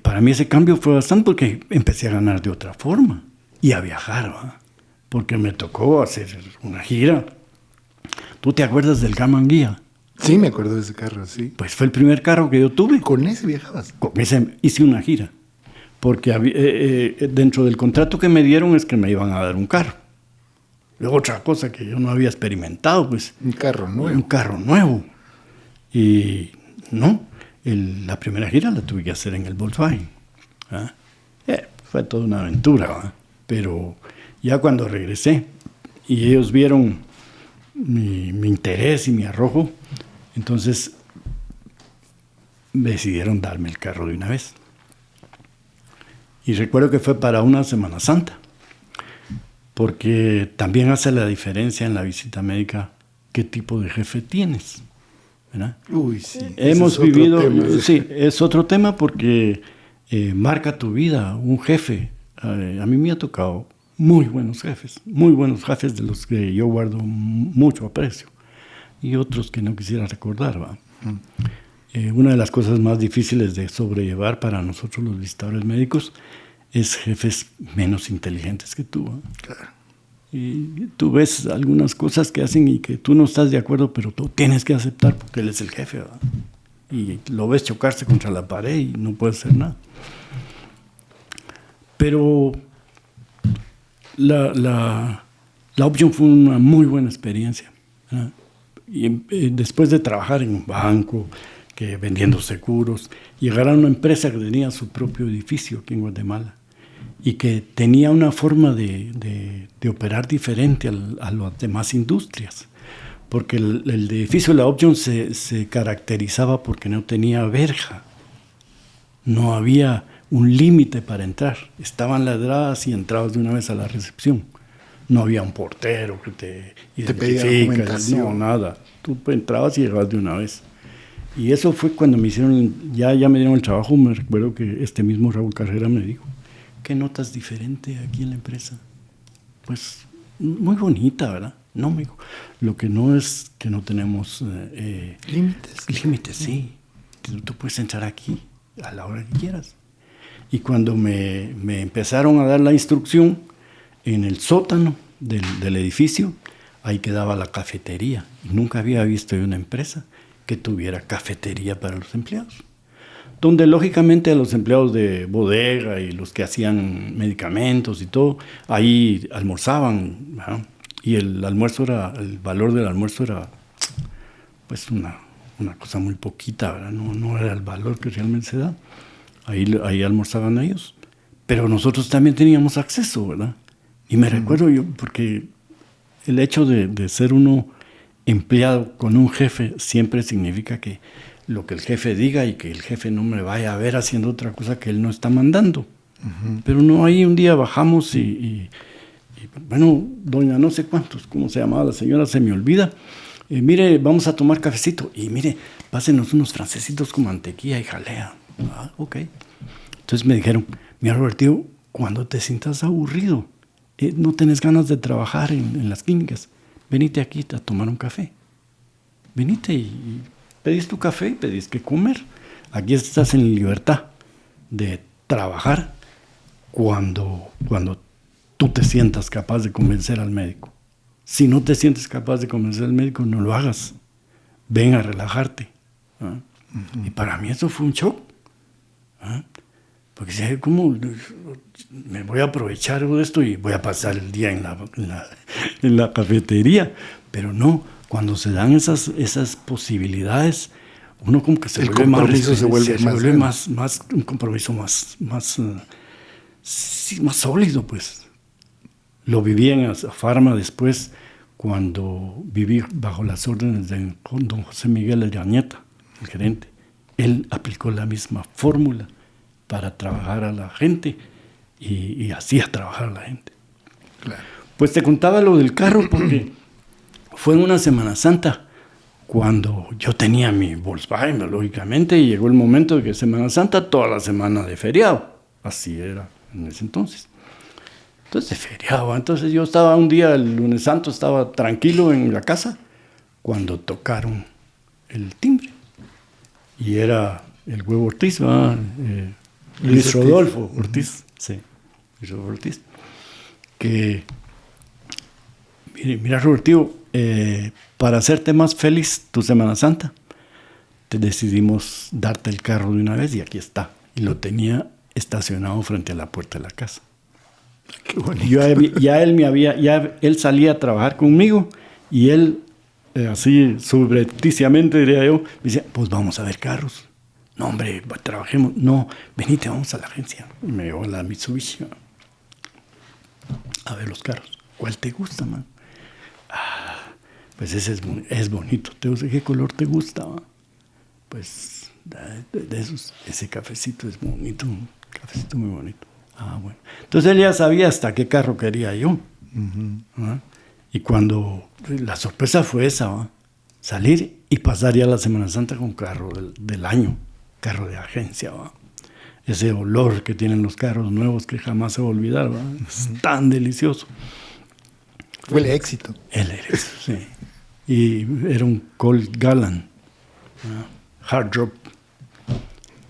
para mí ese cambio fue bastante porque empecé a ganar de otra forma y a viajar, ¿va? Porque me tocó hacer una gira. ¿Tú te acuerdas del Gaman Guía? Sí, me acuerdo de ese carro, sí. Pues fue el primer carro que yo tuve. ¿Con ese viajabas? Con ese hice una gira. Porque dentro del contrato que me dieron es que me iban a dar un carro. Luego otra cosa que yo no había experimentado, pues. Un carro nuevo. Un carro nuevo. Y no, la primera gira la tuve que hacer en el Volkswagen. ¿Ah? Fue toda una aventura, ¿va? Pero ya cuando regresé y ellos vieron mi interés y mi arrojo, entonces decidieron darme el carro de una vez. Y recuerdo que fue para una Semana Santa, porque también hace la diferencia en la visita médica qué tipo de jefe tienes, ¿verdad? Uy, sí. Hemos vivido, sí, es otro tema porque marca tu vida, un jefe. A mí me ha tocado muy buenos jefes de los que yo guardo mucho aprecio y otros que no quisiera recordar, ¿va? Una de las cosas más difíciles de sobrellevar para nosotros los visitadores médicos es jefes menos inteligentes que tú, ¿va? Claro. Y tú ves algunas cosas que hacen y que tú no estás de acuerdo, pero tú tienes que aceptar porque él es el jefe, ¿va? Y lo ves chocarse contra la pared y no puedes hacer nada. Pero la Option fue una muy buena experiencia, ¿verdad? Y después de trabajar en un banco, vendiendo seguros, llegar a una empresa que tenía su propio edificio aquí en Guatemala y que tenía una forma de operar diferente a las demás industrias, porque el edificio de la Option se caracterizaba porque no tenía verja, no había un límite para entrar, estaban ladradas y entrabas de una vez a la recepción. No había un portero que te identifica, no, nada. Tú entrabas y llegabas de una vez. Y eso fue cuando me hicieron, ya me dieron el trabajo. Me recuerdo que este mismo Raúl Carrera me dijo, ¿qué notas diferente aquí en la empresa? Pues muy bonita, ¿verdad? No, me dijo, lo que no es que no tenemos límites, sí. Tú puedes entrar aquí a la hora que quieras. Y cuando me empezaron a dar la instrucción, en el sótano del edificio, ahí quedaba la cafetería. Y nunca había visto yo una empresa que tuviera cafetería para los empleados. Donde lógicamente a los empleados de bodega y los que hacían medicamentos y todo, ahí almorzaban, ¿verdad? Y el valor del almuerzo era pues una cosa muy poquita, ¿verdad? No era el valor que realmente se da. Ahí almorzaban ellos. Pero nosotros también teníamos acceso, ¿verdad? Y me recuerdo yo, porque el hecho de ser uno empleado con un jefe siempre significa que lo que el jefe diga y que el jefe no me vaya a ver haciendo otra cosa que él no está mandando. Uh-huh. Pero no, ahí un día bajamos y bueno, doña no sé cuántos, ¿cómo se llamaba la señora? Se me olvida, Mire, vamos a tomar cafecito. Y mire, pásenos unos francesitos con mantequilla y jalea. Ah, ok. Entonces me dijeron, mira, Roberto, cuando te sientas aburrido, no tenés ganas de trabajar en las clínicas, venite aquí a tomar un café. Venite y pedís tu café y pedís que comer. Aquí estás en libertad de trabajar cuando tú te sientas capaz de convencer al médico. Si no te sientes capaz de convencer al médico, no lo hagas. Ven a relajarte. ¿Ah? Uh-huh. Y para mí eso fue un shock. ¿Ah? Porque decía, ¿cómo me voy a aprovechar de esto y voy a pasar el día en la cafetería? Pero no, cuando se dan esas posibilidades, uno como que se vuelve más un compromiso más sólido, pues. Lo viví en Pharma después, cuando viví bajo las órdenes de don José Miguel Llañeta, el gerente. Él aplicó la misma fórmula para trabajar a la gente y hacía trabajar a la gente. Claro. Pues te contaba lo del carro porque fue en una Semana Santa cuando yo tenía mi Volkswagen, lógicamente, y llegó el momento de que Semana Santa, toda la semana de feriado. Así era en ese entonces. Entonces de feriado. Entonces yo estaba un día, el lunes santo, estaba tranquilo en la casa cuando tocaron el timbre. Y era el huevo Ortiz, Luis Rodolfo Ortiz. Sí, Luis Rodolfo Ortiz. Que, mira Roberto, para hacerte más feliz tu Semana Santa, te decidimos darte el carro de una vez y aquí está. Y lo tenía estacionado frente a la puerta de la casa. Qué bonito. Él salía a trabajar conmigo y él, así subrepticiamente diría yo, me decía, pues vamos a ver carros. No, hombre, trabajemos. No, venite, vamos a la agencia. Y me llevó a la Mitsubishi a ver los carros. ¿Cuál te gusta, man? Pues ese es bonito. ¿Qué color te gusta, man? Pues de esos, ese cafecito es bonito, un cafecito muy bonito. Bueno. Entonces él ya sabía hasta qué carro quería yo. Uh-huh. Y cuando la sorpresa fue esa, ¿va? Salir y pasar ya la Semana Santa con carro del año, carro de agencia, ¿va? Ese olor que tienen los carros nuevos que jamás se va a olvidar, ¿va? Es tan delicioso. Fue el éxito. El éxito, sí. Y era un Colt Galant, Hard Drop,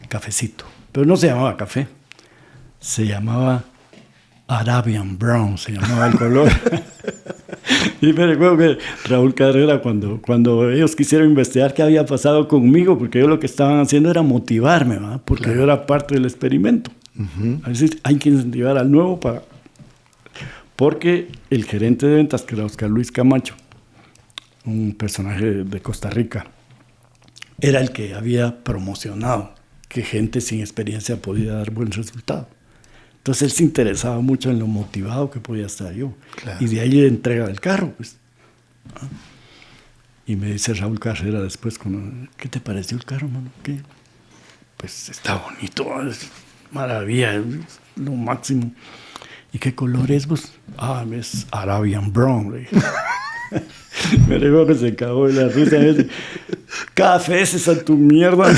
cafecito. Pero no se llamaba café. Se llamaba Arabian Brown, se llamaba el color. Y me recuerdo que Raúl Carrera, cuando ellos quisieron investigar qué había pasado conmigo, porque ellos lo que estaban haciendo era motivarme, ¿verdad? Porque claro, yo era parte del experimento. Uh-huh. Es decir, hay que incentivar al nuevo porque el gerente de ventas, que era Oscar Luis Camacho, un personaje de Costa Rica, era el que había promocionado que gente sin experiencia podía dar buen resultado. Entonces él se interesaba mucho en lo motivado que podía estar yo. Claro. Y de ahí le entrega el carro, pues. Y me dice Raúl Carrera después, ¿qué te pareció el carro, mano? ¿Qué? Pues está bonito, es maravilla, es lo máximo. ¿Y qué color es, vos? Es Arabian Brown. Me recuerdo que se cagó de la risa. Me dice, café es a tu mierda.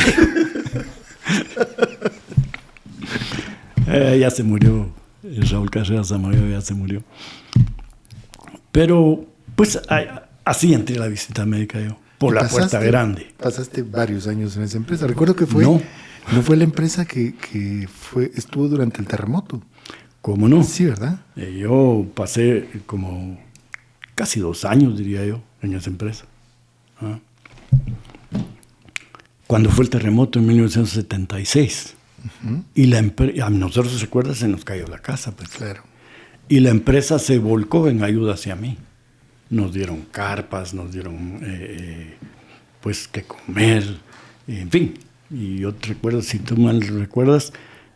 Ya se murió, Raúl Carrera ya se murió. Pero, pues, así entré a la visita médica yo, por la puerta grande. Pasaste varios años en esa empresa. Recuerdo que no fue la empresa que estuvo durante el terremoto. ¿Cómo no? Sí, ¿verdad? Yo pasé como casi 2 años, diría yo, en esa empresa. Cuando fue el terremoto en 1976. Uh-huh. Y a nosotros, ¿se acuerda? Se nos cayó la casa, pues. Claro. Y la empresa se volcó en ayuda hacia mí. Nos dieron carpas, nos dieron pues que comer, en fin. Y yo te recuerdo, si tú mal recuerdas,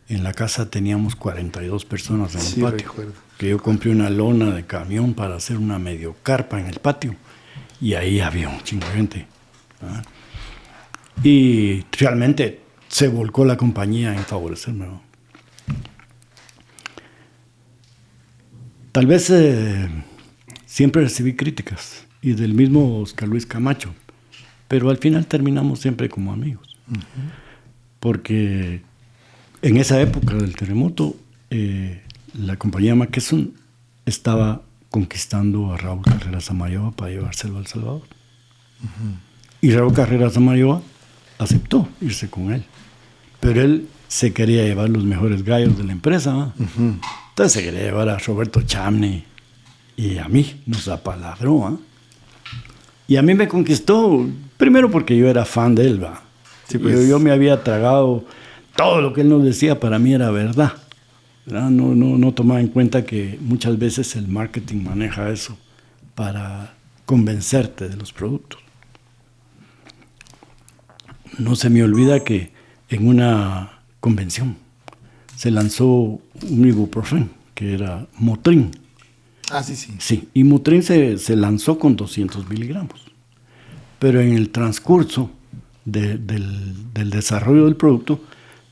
en la casa teníamos 42 personas en el patio. Recuerdo. Que yo compré una lona de camión para hacer una medio carpa en el patio. Y ahí había un chingo de gente. Y realmente se volcó la compañía en favorecerme, ¿no? Tal vez siempre recibí críticas y del mismo Oscar Luis Camacho. Pero al final terminamos siempre como amigos. Porque en esa época del terremoto, la compañía McKesson estaba conquistando a Raúl Carreras Amayoa para llevárselo a El Salvador. Y Raúl Carreras Amayoa aceptó irse con él. Pero él se quería llevar los mejores gallos de la empresa, ¿no? Entonces se quería llevar a Roberto Chamney y a mí, nos apalabró, ¿eh? Y a mí me conquistó, primero porque yo era fan de él, ¿va? Sí, pues. Yo me había tragado todo lo que él nos decía, para mí era verdad, ¿verdad? No tomaba en cuenta que muchas veces el marketing maneja eso para convencerte de los productos. No se me olvida que en una convención se lanzó un ibuprofeno que era Motrin. Ah, sí, sí. Sí, y Motrin se lanzó con 200 miligramos. Pero en el transcurso del desarrollo del producto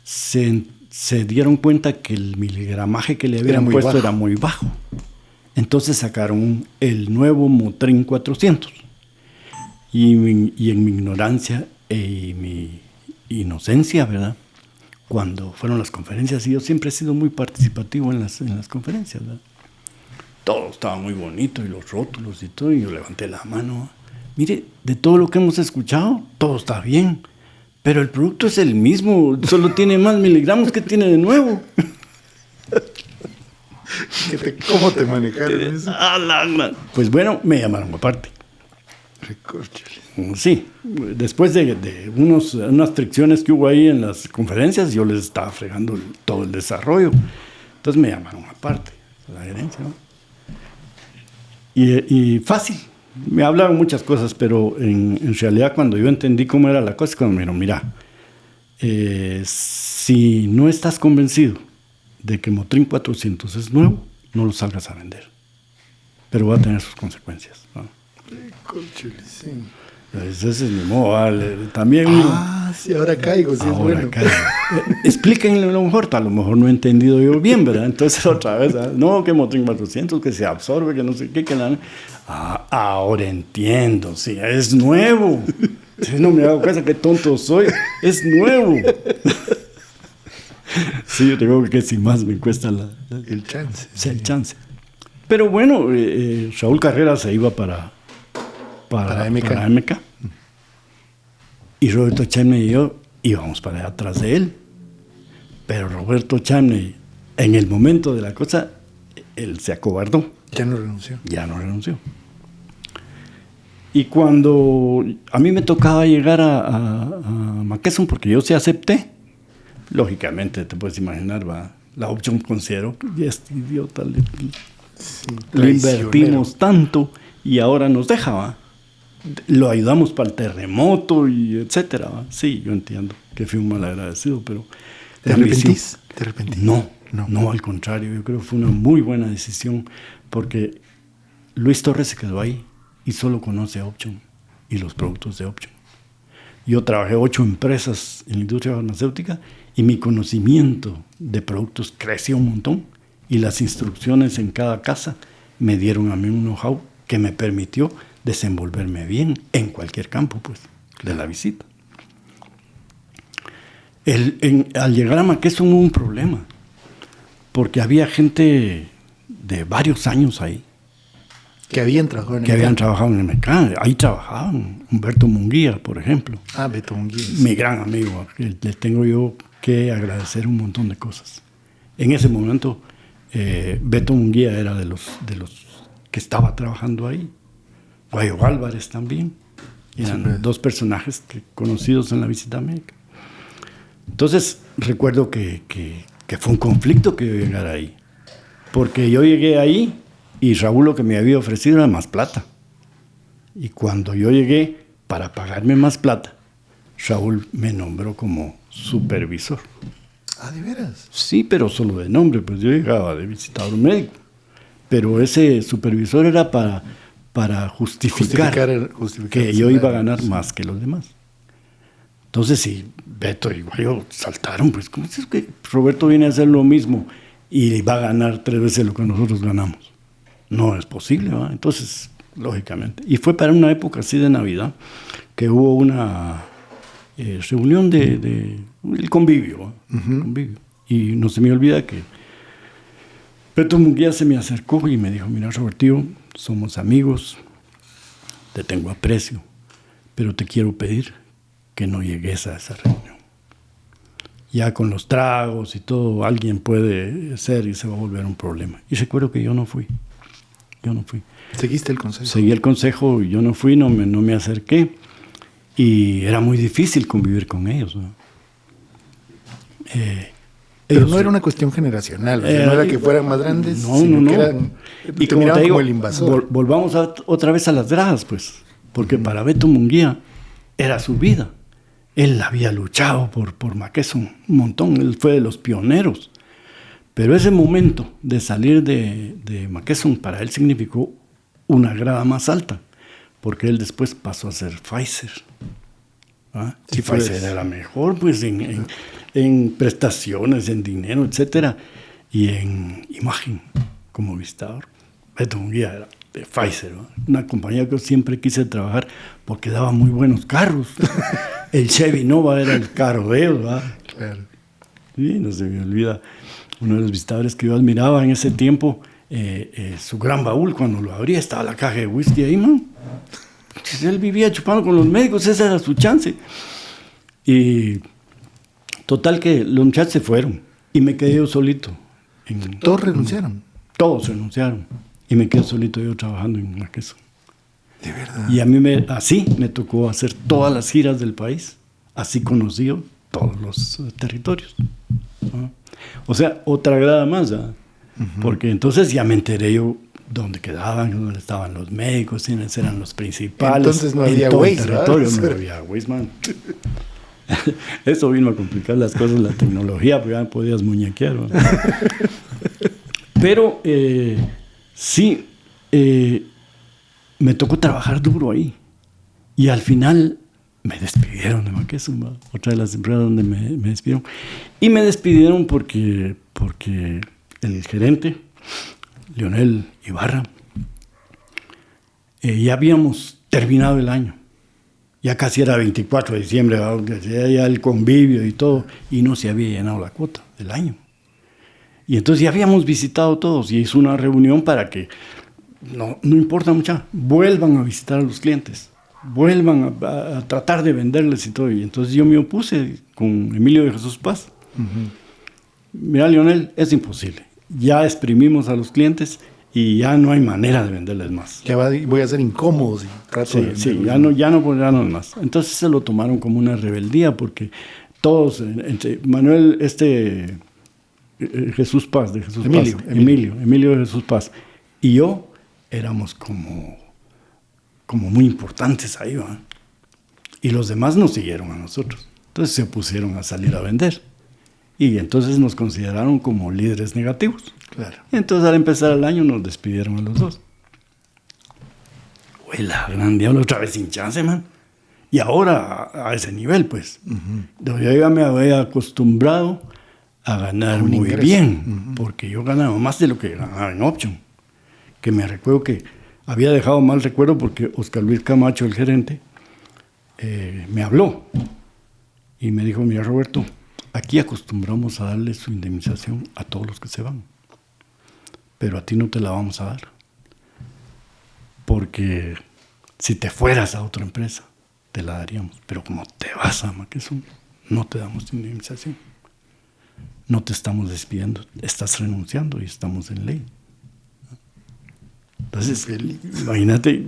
se dieron cuenta que el miligramaje que le habían puesto era muy bajo. Entonces sacaron el nuevo Motrin 400. Y en mi ignorancia y mi inocencia, ¿verdad? Cuando fueron las conferencias, y yo siempre he sido muy participativo en las conferencias, ¿verdad? Todo estaba muy bonito, y los rótulos y todo, y yo levanté la mano. Mire, de todo lo que hemos escuchado, todo está bien, pero el producto es el mismo, solo tiene más miligramos. ¿Qué tiene de nuevo? ¿Cómo te manejaron eso? Pues bueno, me llamaron aparte. Sí, después de unas fricciones que hubo ahí en las conferencias, yo les estaba fregando todo el desarrollo. Entonces me llamaron aparte, la gerencia, ¿no? Y fácil, me hablaron muchas cosas, pero en realidad cuando yo entendí cómo era la cosa, es cuando me dijeron, mira, si no estás convencido de que Motrin 400 es nuevo, no lo salgas a vender, pero va a tener sus consecuencias, ¿no? Sí. Ese es mi modo, ¿vale? También. Sí, ahora caigo, sí, ahora es bueno. Caigo. Explíquenle a lo mejor no he entendido yo bien, ¿verdad? Entonces otra vez, no, que Motrin 400, que se absorbe, que no sé qué, que nada. Ahora entiendo, sí, es nuevo. No me hago cuenta qué tonto soy, es nuevo. Sí, yo tengo que sin más me cuesta el chance. Sí, el chance. Pero bueno, Raúl Carreras se iba para MK. Y Roberto Chamney y yo íbamos para allá atrás de él. Pero Roberto Chamney, en el momento de la cosa, él se acobardó. Ya no renunció. Y cuando a mí me tocaba llegar a McKesson, porque yo sí acepté, lógicamente te puedes imaginar, va, la opción considero, y este idiota le invertimos tanto y ahora nos deja, va. Lo ayudamos para el terremoto y etcétera, ¿va? Sí, yo entiendo que fui un mal agradecido, pero ¿Te arrepentís? No, al contrario, yo creo que fue una muy buena decisión, porque Luis Torres se quedó ahí y solo conoce a Option y los productos de Option. Yo trabajé 8 empresas en la industria farmacéutica y mi conocimiento de productos creció un montón, y las instrucciones en cada casa me dieron a mí un know-how que me permitió desenvolverme bien en cualquier campo, pues, de la visita. Al llegar a McKesson hubo un problema, porque había gente de varios años ahí. Que habían trabajado en el mercado. Ahí trabajaban Humberto Munguía, por ejemplo. Beto Munguía. Mi gran amigo, le tengo yo que agradecer un montón de cosas. En ese momento, Beto Munguía era de los que estaba trabajando ahí. Guayo Álvarez también. Eran 2 personajes conocidos en la visita a América. Entonces, recuerdo que fue un conflicto que yo llegara ahí. Porque yo llegué ahí y Raúl lo que me había ofrecido era más plata. Y cuando yo llegué para pagarme más plata, Raúl me nombró como supervisor. ¿De veras? Sí, pero solo de nombre, pues yo llegaba de visitador médico. Pero ese supervisor era para justificar que yo iba a ganar más que los demás. Entonces, si Beto y Guayo saltaron, pues, ¿cómo es que Roberto viene a hacer lo mismo y va a ganar 3 veces lo que nosotros ganamos? No es posible, ¿va? Entonces, lógicamente. Y fue para una época así de Navidad que hubo una reunión el convivio, convivio. Y no se me olvida que Beto Munguía se me acercó y me dijo: mira, Roberto, somos amigos, te tengo aprecio, pero te quiero pedir que no llegues a esa reunión. Ya con los tragos y todo, alguien puede ser y se va a volver un problema. Y recuerdo que yo no fui. ¿Seguiste el consejo? Seguí el consejo y yo no fui, no me acerqué. Y era muy difícil convivir con ellos, ¿no? Pero no era una cuestión generacional, o sea, no era que fueran más grandes, sino que eran, y te como miraban te digo, como el invasor. Volvamos otra vez a las gradas, pues, porque para Beto Munguía era su vida. Él había luchado por Maqueson un montón, él fue de los pioneros. Pero ese momento de salir de Maqueson para él significó una grada más alta, porque él después pasó a ser Pfizer. ¿Ah? Sí, Pfizer era mejor, pues, en prestaciones, en dinero, etcétera, y en imagen como visitador. Beto Munguía era de Pfizer, ¿no? Una compañía que yo siempre quise trabajar porque daba muy buenos carros. El Chevy Nova era el carro de ellos, ¿verdad? Claro. Sí, no se me olvida uno de los visitadores que yo admiraba en ese tiempo, su gran baúl, cuando lo abría estaba la caja de whisky ahí, man. Él vivía chupando con los médicos, esa era su chance. Y total que los muchachos se fueron y me quedé yo solito. ¿Todos renunciaron? Todos renunciaron y me quedé solito yo trabajando en Maqueson. De verdad. Y a mí así me tocó hacer todas las giras del país. Así conocí yo todos los territorios. ¿No? O sea, otra grada más, ¿verdad? Porque entonces ya me enteré yo dónde quedaban, dónde estaban los médicos, quiénes eran los principales. Entonces no había Waze, territorio, no había Waze, man. Eso vino a complicar las cosas, la tecnología, porque ya podías muñequear, ¿no? Pero sí, me tocó trabajar duro ahí. Y al final me despidieron de Maqueson, ¿no? Otra de las empresas donde me despidieron. Y me despidieron porque el gerente, Leonel Ibarra, ya habíamos terminado el año. Ya casi era 24 de diciembre, ya el convivio y todo, y no se había llenado la cuota del año. Y entonces ya habíamos visitado todos y hizo una reunión para que, no importa mucho, vuelvan a visitar a los clientes, vuelvan a tratar de venderles y todo. Y entonces yo me opuse con Emilio de Jesús Paz. Mira, Leonel, es imposible. Ya exprimimos a los clientes y ya no hay manera de venderles más. Ya voy a ser incómodo. Sí, ya no más. Entonces se lo tomaron como una rebeldía porque todos, Manuel, Jesús Paz, de Jesús Emilio, Paz, Emilio de Jesús Paz, y yo éramos como muy importantes ahí, ¿va? Y los demás nos siguieron a nosotros. Entonces se pusieron a salir a vender. Y entonces nos consideraron como líderes negativos. Claro. Y entonces al empezar el año nos despidieron a los dos. Güey, la gran diablo, otra vez sin chance, man. Y ahora a ese nivel, pues. Yo ya me había acostumbrado a ganar muy ingreso. Bien, porque yo ganaba más de lo que ganaba en Option. Que me recuerdo que había dejado mal recuerdo porque Oscar Luis Camacho, el gerente, me habló y me dijo: mira, Roberto, aquí acostumbramos a darle su indemnización a todos los que se van, pero a ti no te la vamos a dar, porque si te fueras a otra empresa te la daríamos, pero como te vas a Maqueson no te damos indemnización, no te estamos despidiendo, estás renunciando y estamos en ley. Entonces, imagínate,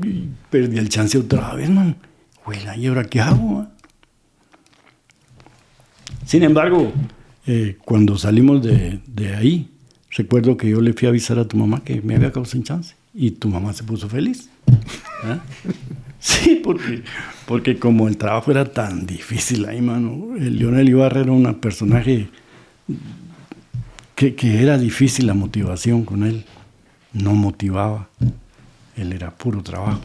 perdí el chance otra vez, man. Güey, ¿y ahora qué hago, man? Sin embargo, cuando salimos de ahí, recuerdo que yo le fui a avisar a tu mamá que me había quedado sin chance. Y tu mamá se puso feliz. ¿Ah? Sí, porque como el trabajo era tan difícil ahí, mano. El Leonel Ibarra era un personaje que era difícil la motivación con él. No motivaba. Él era puro trabajo.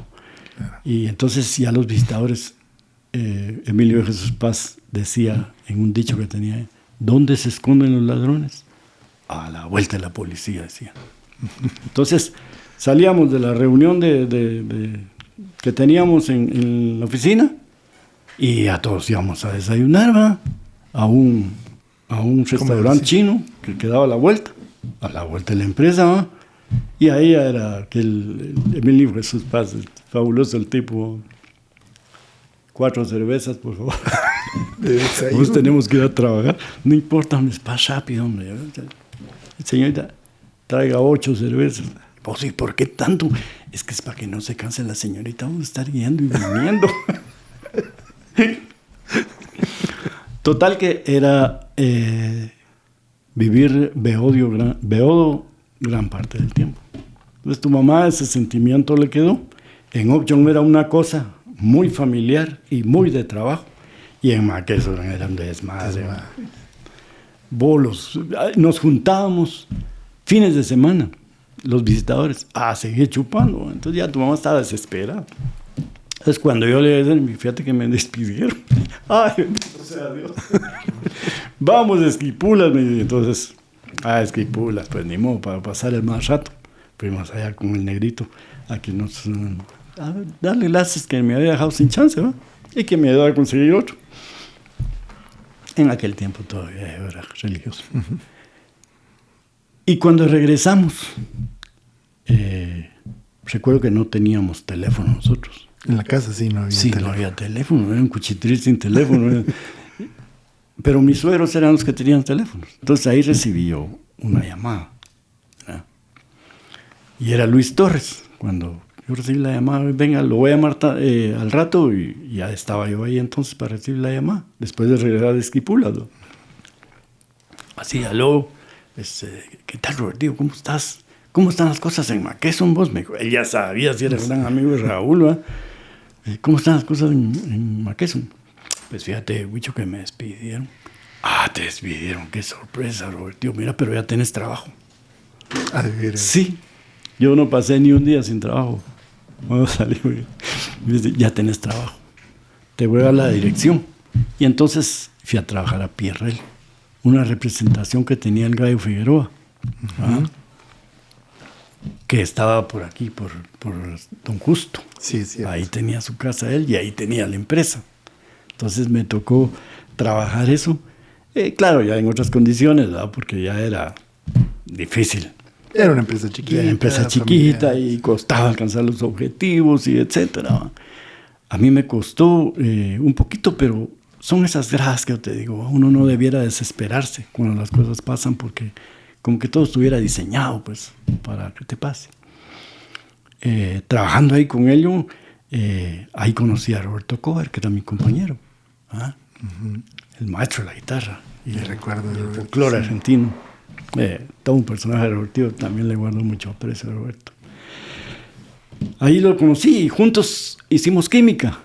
Y entonces ya los visitadores, Emilio de Jesús Paz decía en un dicho que tenía: ¿dónde se esconden los ladrones? A la vuelta de la policía, decía. Entonces, salíamos de la reunión que teníamos en la oficina y a todos íbamos a desayunar, ¿va? A un restaurante chino que quedaba a la vuelta de la empresa, ¿va? Y ahí era aquel Emilio Jesús Paz, fabuloso el tipo. 4 cervezas, por favor. Pues tenemos que ir a trabajar. No importa, me pasa rápido, hombre. Señorita, traiga 8 cervezas. Pues, ¿y por qué tanto? Es que es para que no se canse la señorita. Vamos a estar guiando y viniendo. Total que era vivir Beodo gran parte del tiempo. Entonces tu mamá ese sentimiento le quedó. En Option era una cosa muy familiar y muy de trabajo. Y en Maqueso era un desmadre. Bolos. Nos juntábamos fines de semana, los visitadores, a seguir chupando. Entonces ya tu mamá estaba desesperada. Entonces cuando yo le dije, fíjate que me despidieron. Ay, bendito sea Dios. Vamos a Esquipulas. Entonces, Esquipulas, pues ni modo, para pasar el más rato. Fuimos allá con el negrito a que nos... a darle laces que me había dejado sin chance, ¿va? Y que me ayudó a conseguir otro. En aquel tiempo todavía era religioso. Uh-huh. Y cuando regresamos, recuerdo que no teníamos teléfono nosotros. En la casa sí no había teléfono. Sí, no había teléfono, era un cuchitril sin teléfono. Pero mis suegros eran los que tenían teléfonos. Entonces ahí recibí yo una llamada, ¿no? Y era Luis Torres. Cuando yo recibí la llamada, venga, lo voy a llamar al rato, y ya estaba yo ahí entonces para recibir la llamada, después de regresar de Esquipulas, ¿no? Así, aló, ¿qué tal, Roberto? ¿Cómo estás? ¿Cómo están las cosas en Maqueson, vos? Me dijo, él ya sabía si era gran amigo de Raúl, ¿va? ¿Cómo están las cosas en Maqueson? Pues fíjate, Huicho, que me despidieron. Te despidieron, qué sorpresa, Roberto. Mira, pero ya tenés trabajo. Sí, yo no pasé ni un día sin trabajo. Cuando salí, me dice, ya tenés trabajo. Te voy a la dirección. Y entonces fui a trabajar a Pierrel, una representación que tenía el Gallo Figueroa. Uh-huh. Que estaba por aquí, por Don Justo. Sí, sí. Ahí tenía su casa él y ahí tenía la empresa. Entonces me tocó trabajar eso. Claro, ya en otras condiciones, ¿verdad? Porque ya era difícil. Era una empresa chiquita. Era una empresa chiquita y costaba alcanzar los objetivos y etcétera. A mí me costó un poquito, pero son esas gradas que yo te digo. Uno no debiera desesperarse cuando las cosas pasan, porque como que todo estuviera diseñado, pues, para que te pase. Trabajando ahí con ellos, ahí conocí a Roberto Cover, que era mi compañero. Uh-huh. El maestro de la guitarra. Y el folclore argentino. Todo un personaje divertido, también le guardo mucho aprecio a Roberto. Ahí lo conocí y juntos hicimos química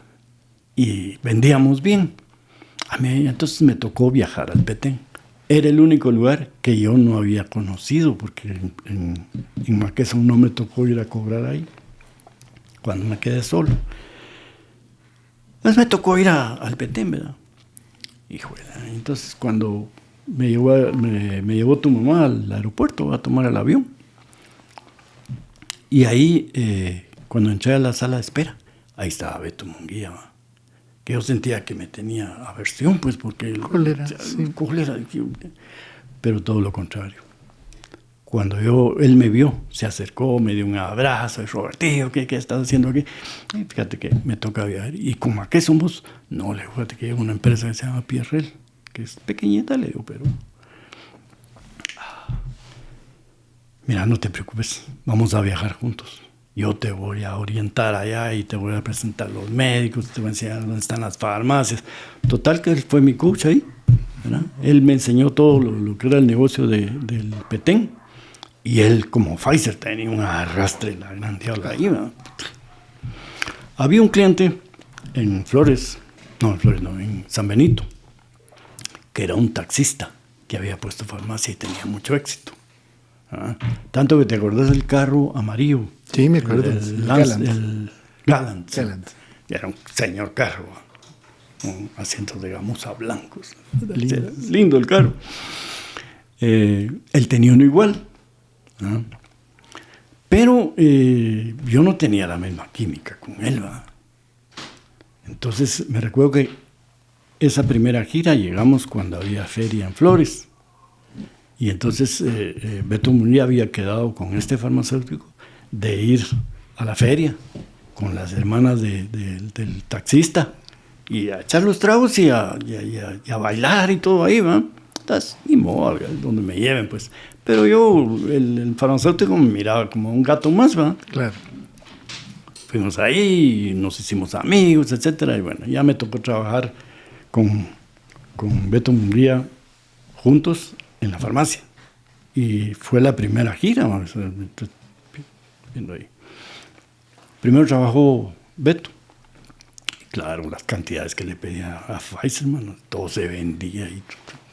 y vendíamos bien. A mí entonces me tocó viajar al Petén. Era el único lugar que yo no había conocido, porque en Maqueson no me tocó ir a cobrar ahí cuando me quedé solo. Entonces me tocó ir al Petén, ¿verdad? Híjole, entonces cuando me llevó tu mamá al aeropuerto a tomar el avión. Y ahí, cuando entré a la sala de espera, ahí estaba Beto Munguía, ¿va? Que yo sentía que me tenía aversión, pues, porque... Cólera. Pero todo lo contrario. Cuando él me vio, se acercó, me dio un abrazo, y Robertillo, ¿qué estás haciendo aquí? Y fíjate que me toca viajar. ¿Y como a qué somos? No, le digo, fíjate que hay una empresa que se llama Pierrel, que es pequeñita, le digo, pero... Mira, no te preocupes, vamos a viajar juntos. Yo te voy a orientar allá y te voy a presentar los médicos, te voy a enseñar dónde están las farmacias. Total, que él fue mi coach ahí, ¿verdad? Él me enseñó todo lo que era el negocio del Petén. Y él, como Pfizer, tenía un arrastre, la gran diabla ahí, ¿verdad? Había un cliente en en San Benito, que era un taxista que había puesto farmacia y tenía mucho éxito. Tanto que te acordás del carro amarillo. Sí, me acuerdo. El Galant. Era un señor carro, con asientos de gamuza blancos. Lindo el carro. Él tenía uno igual. Pero yo no tenía la misma química con él, ¿va? Entonces me recuerdo que esa primera gira llegamos cuando había feria en Flores. Y entonces Beto Munguía había quedado con este farmacéutico de ir a la feria con las hermanas del taxista y a echar los tragos y a bailar y todo ahí, ¿va? Entonces, ni modo, donde me lleven, pues. Pero yo, el farmacéutico me miraba como un gato más, ¿va? Claro. Fuimos ahí, nos hicimos amigos, etcétera. Y bueno, ya me tocó trabajar con Beto Munguía juntos en la farmacia. Y fue la primera gira, ¿va? Viendo ahí. Primero trabajó Beto. Y claro, las cantidades que le pedía a Pfizer, mano, todo se vendía y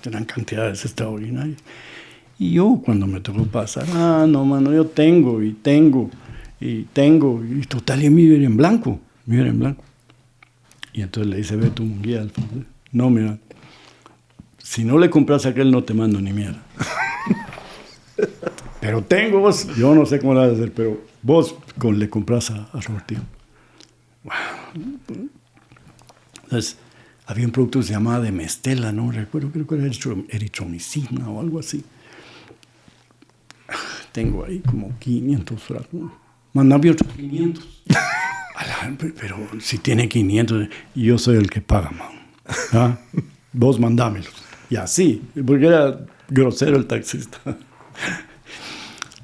eran cantidades extraordinarias. Y yo, cuando me tocó pasar, no, mano, yo tengo, y total, y me iba en blanco. Y entonces le dice Beto Munguía al fondo, no, mira, si no le compras a aquel, no te mando ni mierda. Pero tengo vos, yo no sé cómo lo vas a hacer, pero vos le compras a Robertillo. Wow. Entonces, había un producto que se llamaba de Mestela, no recuerdo, creo que era eritromicina o algo así. Tengo ahí como 500 frascos. Mandame otros 500. Pero si tiene 500, yo soy el que paga, man. ¿Ah? Vos mandámelos. Y así, porque era grosero el taxista.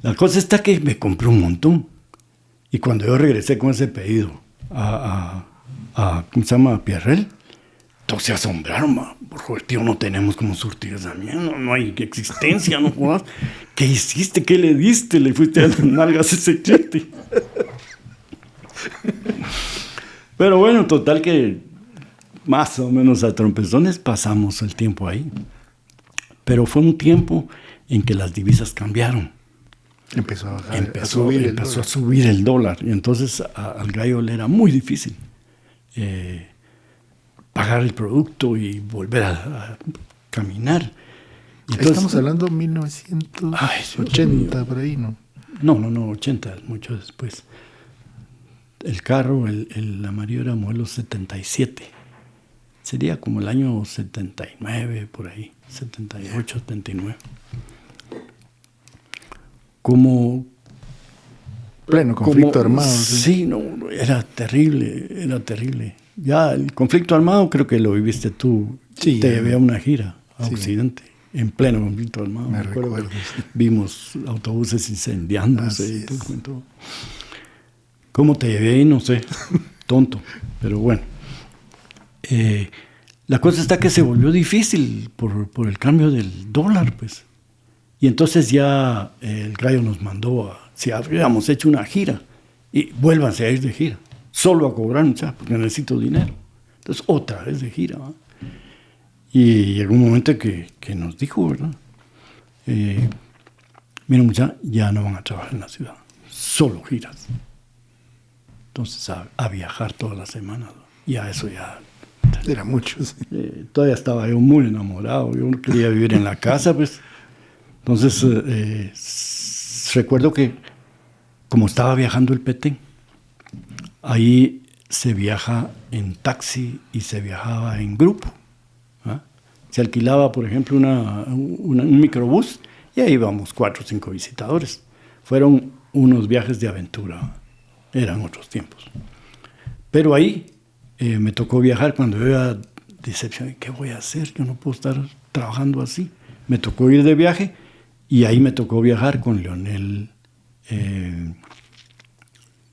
La cosa está que me compré un montón. Y cuando yo regresé con ese pedido a ¿cómo se llama? Pierrel, todos se asombraron, man. Tío, no tenemos como surtir esa mierda, no hay existencia, no jodas. ¿Qué hiciste? ¿Qué le diste? Le fuiste a las nalgas a ese chiste. Pero bueno, total que más o menos a trompezones pasamos el tiempo ahí. Pero fue un tiempo en que las divisas cambiaron. Empezó a bajar, empezó a subir el dólar. Y entonces al gallo le era muy difícil pagar el producto y volver a caminar. Entonces, estamos hablando de 1980, por ahí, ¿no? No, 80, mucho después. El carro, el amarillo era modelo 77. Sería como el año 79, por ahí, 78, 79. Como pleno conflicto armado. Sí, no, era terrible. Ya el conflicto armado creo que lo viviste tú. Sí, te llevé a una gira a sí. Occidente, en pleno conflicto armado. Me recuerdo. Vimos autobuses incendiándose y todo. todo. ¿Cómo te llevé ahí? No sé, tonto, pero bueno. La cosa está que se volvió difícil por el cambio del dólar, pues. Y entonces ya el gallo nos mandó si habíamos hecho una gira, y vuélvanse a ir de gira, solo a cobrar, muchachos, porque necesito dinero. Entonces, otra vez de gira, ¿va? Y llegó un momento que nos dijo, ¿verdad? Miren, muchachos, ya no van a trabajar en la ciudad, solo giras. Entonces, a viajar todas las semanas, ¿no? Y a eso ya... Era mucho, sí. Todavía estaba yo muy enamorado, yo no quería vivir en la casa, pues. Entonces, recuerdo que como estaba viajando el Petén, ahí se viaja en taxi y se viajaba en grupo. ¿Ah? Se alquilaba, por ejemplo, un microbús y ahí íbamos 4 o 5 visitadores. Fueron unos viajes de aventura, eran otros tiempos. Pero ahí me tocó viajar cuando yo era decepcionado. ¿Qué voy a hacer? Yo no puedo estar trabajando así. Me tocó ir de viaje y ahí me tocó viajar con Leonel,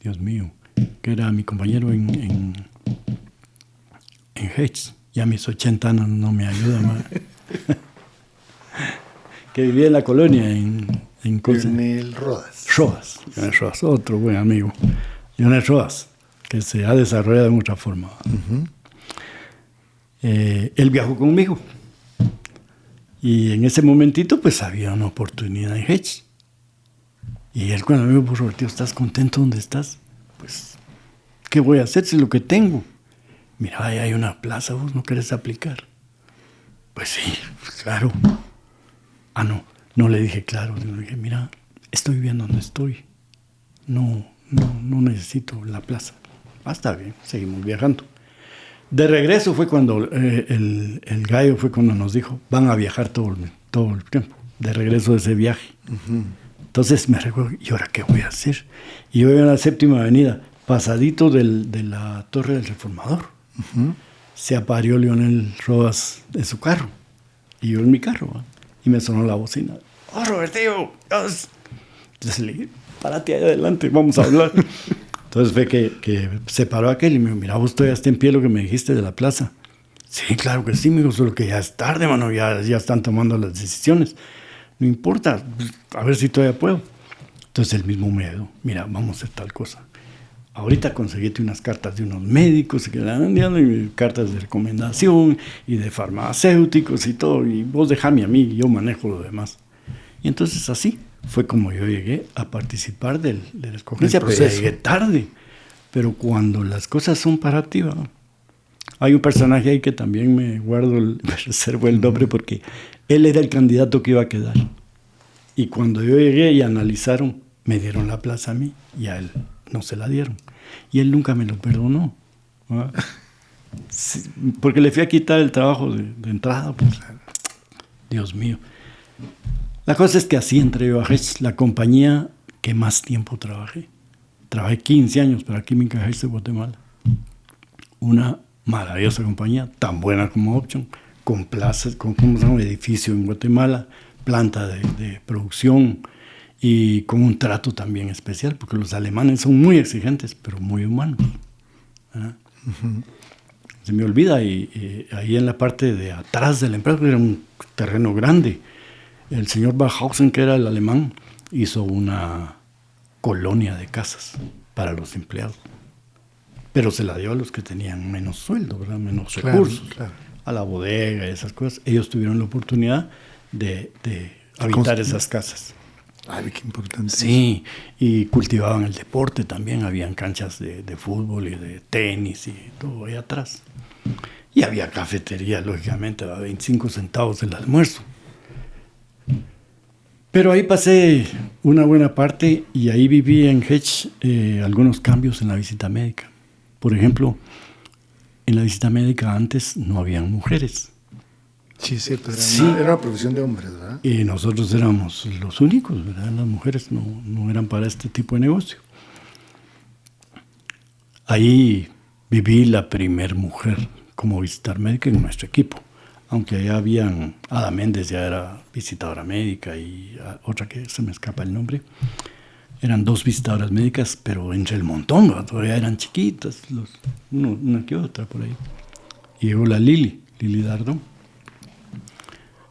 Dios mío, que era mi compañero en Hedge. Ya a mis 80 años no me ayuda más. Que vivía en la colonia en Leonel Rodas. Leonel Rodas, otro buen amigo. Leonel Rodas, que se ha desarrollado de otra forma. Uh-huh. Él viajó conmigo. Y en ese momentito, pues había una oportunidad en Hedge. Y él cuando me dijo, pues Roberto, ¿estás contento donde estás? Pues, ¿qué voy a hacer si lo que tengo? Mira, ahí hay una plaza, ¿vos no querés aplicar? Pues sí, claro. No le dije claro. Le dije, mira, estoy bien donde estoy. no necesito la plaza. Está bien, seguimos viajando. De regreso fue cuando el gallo fue cuando nos dijo, van a viajar todo el tiempo, de regreso de ese viaje. Uh-huh. Entonces me recuerdo, ¿y ahora qué voy a hacer? Y yo iba a la Séptima Avenida, pasadito de la Torre del Reformador. Uh-huh. Se apareó Leonel Rodas en su carro, y yo en mi carro, ¿va? Y me sonó la bocina. ¡Oh, Robertillo! Entonces le dije, párate ahí adelante, vamos a hablar. Entonces fue que se paró aquel y me dijo, mira, vos todavía está en pie lo que me dijiste de la plaza. Sí, claro que sí, me dijo, solo que ya es tarde, mano, ya están tomando las decisiones. No importa, a ver si todavía puedo. Entonces él mismo me dijo, mira, vamos a hacer tal cosa. Ahorita conseguiste unas cartas de unos médicos que le han dado, y cartas de recomendación y de farmacéuticos y todo, y vos dejame a mí y yo manejo lo demás. Y entonces así fue como yo llegué a participar de la escogencia, pero llegué tarde. Pero cuando las cosas son para ti, ¿va? Hay un personaje ahí que también me reservo el nombre porque él era el candidato que iba a quedar. Y cuando yo llegué y analizaron, me dieron la plaza a mí y a él no se la dieron. Y él nunca me lo perdonó, ¿va? Sí, porque le fui a quitar el trabajo de entrada. Pues. Dios mío. La cosa es que así entré yo a Hedge, la compañía que más tiempo trabajé. Trabajé 15 años para Química Hedge de Guatemala. Una maravillosa compañía, tan buena como Option, con plazas, con un edificio en Guatemala, planta de producción y con un trato también especial, porque los alemanes son muy exigentes, pero muy humanos. ¿Ah? Uh-huh. Se me olvida, y ahí en la parte de atrás de la empresa, era un terreno grande. El señor Bachhausen, que era el alemán, hizo una colonia de casas para los empleados. Pero se la dio a los que tenían menos sueldo, ¿verdad? Menos recursos. Claro. A la bodega y esas cosas. Ellos tuvieron la oportunidad de habitar esas casas. Ay, qué importante. Sí, y cultivaban el deporte también. Habían canchas de fútbol y de tenis y todo ahí atrás. Y había cafetería, lógicamente, a 25 centavos el almuerzo. Pero ahí pasé una buena parte y ahí viví en Hedge algunos cambios en la visita médica. Por ejemplo, en la visita médica antes no habían mujeres. Sí, es cierto, era una profesión de hombres, ¿verdad? Y nosotros éramos los únicos, ¿verdad? Las mujeres no eran para este tipo de negocio. Ahí viví la primer mujer como visitar médica en nuestro equipo. Aunque allá habían, Ada Méndez ya era visitadora médica y otra que se me escapa el nombre. Eran 2 visitadoras médicas, pero entre el montón, ¿no? Todavía eran chiquitas, una que otra por ahí. Y llegó la Lili Dardo.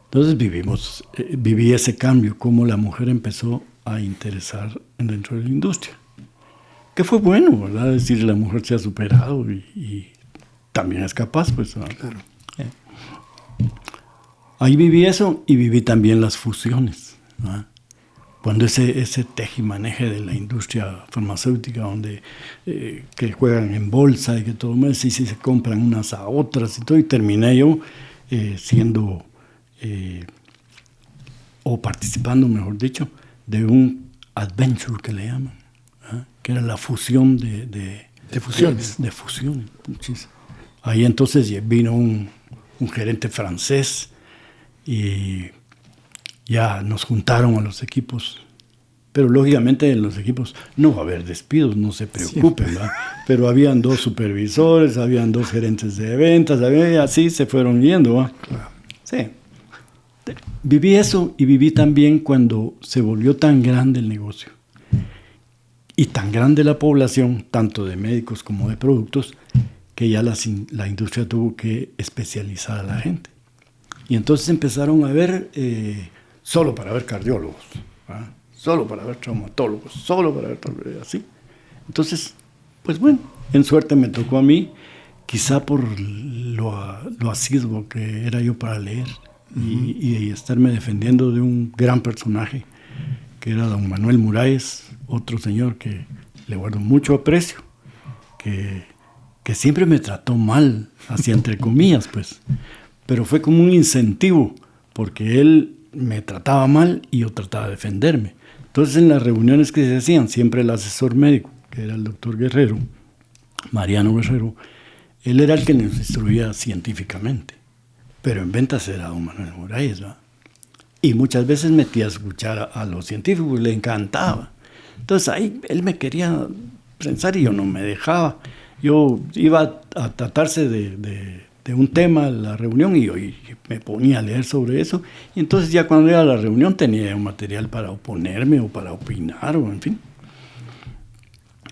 Entonces viví ese cambio, cómo la mujer empezó a interesar dentro de la industria. Que fue bueno, ¿verdad? Es decir, la mujer se ha superado y también es capaz, pues. ¿No? Claro. Ahí viví eso y viví también las fusiones, ¿no? Cuando ese tejimaneje de la industria farmacéutica, donde que juegan en bolsa y que todo más, y se compran unas a otras y todo, y terminé yo siendo, o participando, mejor dicho, de un adventure que le llaman, ¿eh? Que era la fusión de fusiones. De fusiones. Ahí entonces vino un gerente francés y ya nos juntaron a los equipos, pero lógicamente en los equipos no va a haber despidos, no se preocupen, ¿verdad? Pero habían 2 supervisores, habían 2 gerentes de ventas, así se fueron yendo, ¿verdad? Claro. Sí. Viví eso y viví también cuando se volvió tan grande el negocio y tan grande la población, tanto de médicos como de productos, que ya la industria tuvo que especializar a la gente. Y entonces empezaron a ver solo para ver cardiólogos, ¿verdad? Solo para ver traumatólogos, solo para ver así. Entonces, pues bueno, en suerte me tocó a mí, quizá por lo asiduo que era yo para leer y estarme defendiendo de un gran personaje, que era don Manuel Muraes, otro señor que le guardo mucho aprecio, que siempre me trató mal, así entre comillas, pues. Pero fue como un incentivo, porque él me trataba mal y yo trataba de defenderme. Entonces, en las reuniones que se hacían, siempre el asesor médico, que era el doctor Guerrero, Mariano Guerrero, él era el que nos instruía científicamente. Pero en ventas era don Manuel Moraes, ¿va? Y muchas veces metía a escuchar a los científicos, le encantaba. Entonces ahí él me quería pensar y yo no me dejaba. Yo iba a tratarse de un tema en la reunión y me ponía a leer sobre eso. Y entonces ya cuando iba a la reunión tenía un material para oponerme o para opinar o en fin.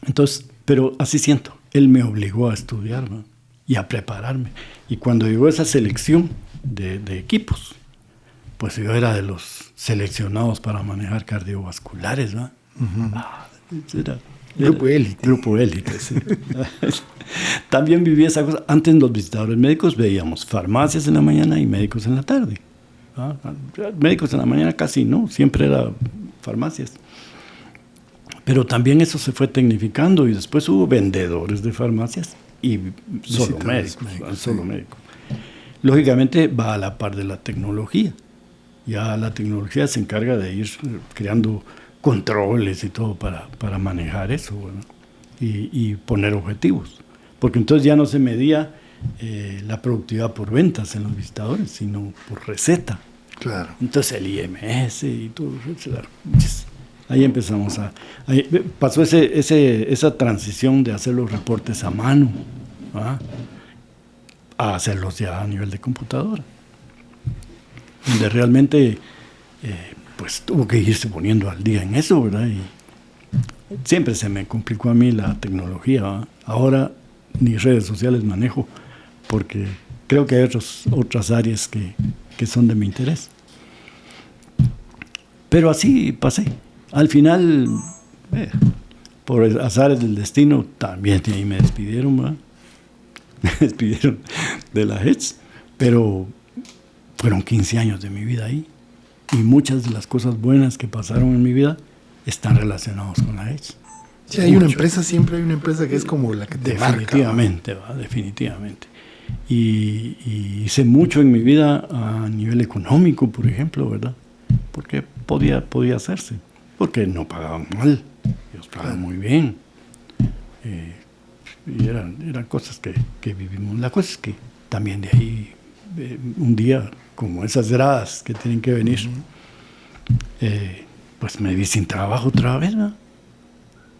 Entonces, pero así siento, él me obligó a estudiar, ¿no? Y a prepararme. Y cuando llegó esa selección de equipos, pues yo era de los seleccionados para manejar cardiovasculares, ¿no? Grupo élite. Grupo élite, sí. También viví esa cosa. Antes los visitadores médicos veíamos farmacias en la mañana y médicos en la tarde. ¿Ah? Médicos en la mañana casi no, siempre era farmacias. Pero también eso se fue tecnificando y después hubo vendedores de farmacias y solo médicos. Lógicamente va a la par de la tecnología. Ya la tecnología se encarga de ir creando controles y todo para manejar eso, ¿no? Y poner objetivos. Porque entonces ya no se medía la productividad por ventas en los visitadores, sino por receta. Claro. Entonces el IMS y todo eso. Ahí empezamos pasó esa transición de hacer los reportes a mano, ¿ah? A hacerlos ya a nivel de computadora. Donde realmente pues tuvo que irse poniendo al día en eso, ¿verdad? Y siempre se me complicó a mí la tecnología, ¿verdad? Ahora ni redes sociales manejo porque creo que hay otras áreas que son de mi interés. Pero así pasé. Al final, por azares del destino, también ahí me despidieron, ¿verdad? Me despidieron de la HETS, pero fueron 15 años de mi vida ahí. Y muchas de las cosas buenas que pasaron en mi vida están relacionadas con la HETS. Sí, hay una empresa, siempre hay una empresa que es como la que te definitivamente, marca. Definitivamente. Y hice mucho en mi vida a nivel económico, por ejemplo, ¿verdad? Porque podía hacerse. Porque no pagaban mal, ellos pagaban muy bien. Y eran cosas que vivimos. La cosa es que también de ahí, un día, como esas gradas que tienen que venir, pues me vi sin trabajo otra vez, ¿va?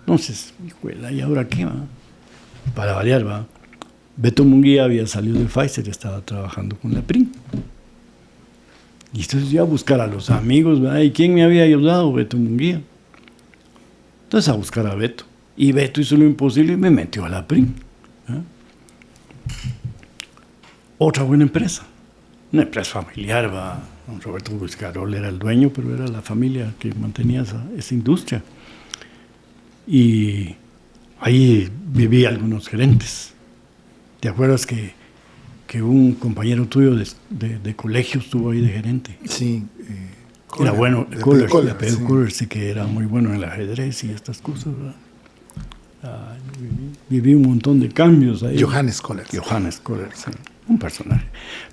Entonces, hijuela, ¿y ahora qué, va? Para variar, va. Beto Munguía había salido de Pfizer y estaba trabajando con la PRIN. Y entonces yo a buscar a los amigos, ¿verdad? ¿Y quién me había ayudado? Beto Munguía. Entonces a buscar a Beto. Y Beto hizo lo imposible y me metió a la PRIN. ¿Eh? Otra buena empresa. Una empresa familiar, ¿va? Don Roberto Buscarol era el dueño, pero era la familia que mantenía esa industria. Y ahí viví algunos gerentes. ¿Te acuerdas que un compañero tuyo de colegio estuvo ahí de gerente? Sí. Era bueno, Kohler, sí que era muy bueno en el ajedrez y estas cosas, ¿verdad? Viví un montón de cambios ahí. Johannes Kohler, sí, un personaje.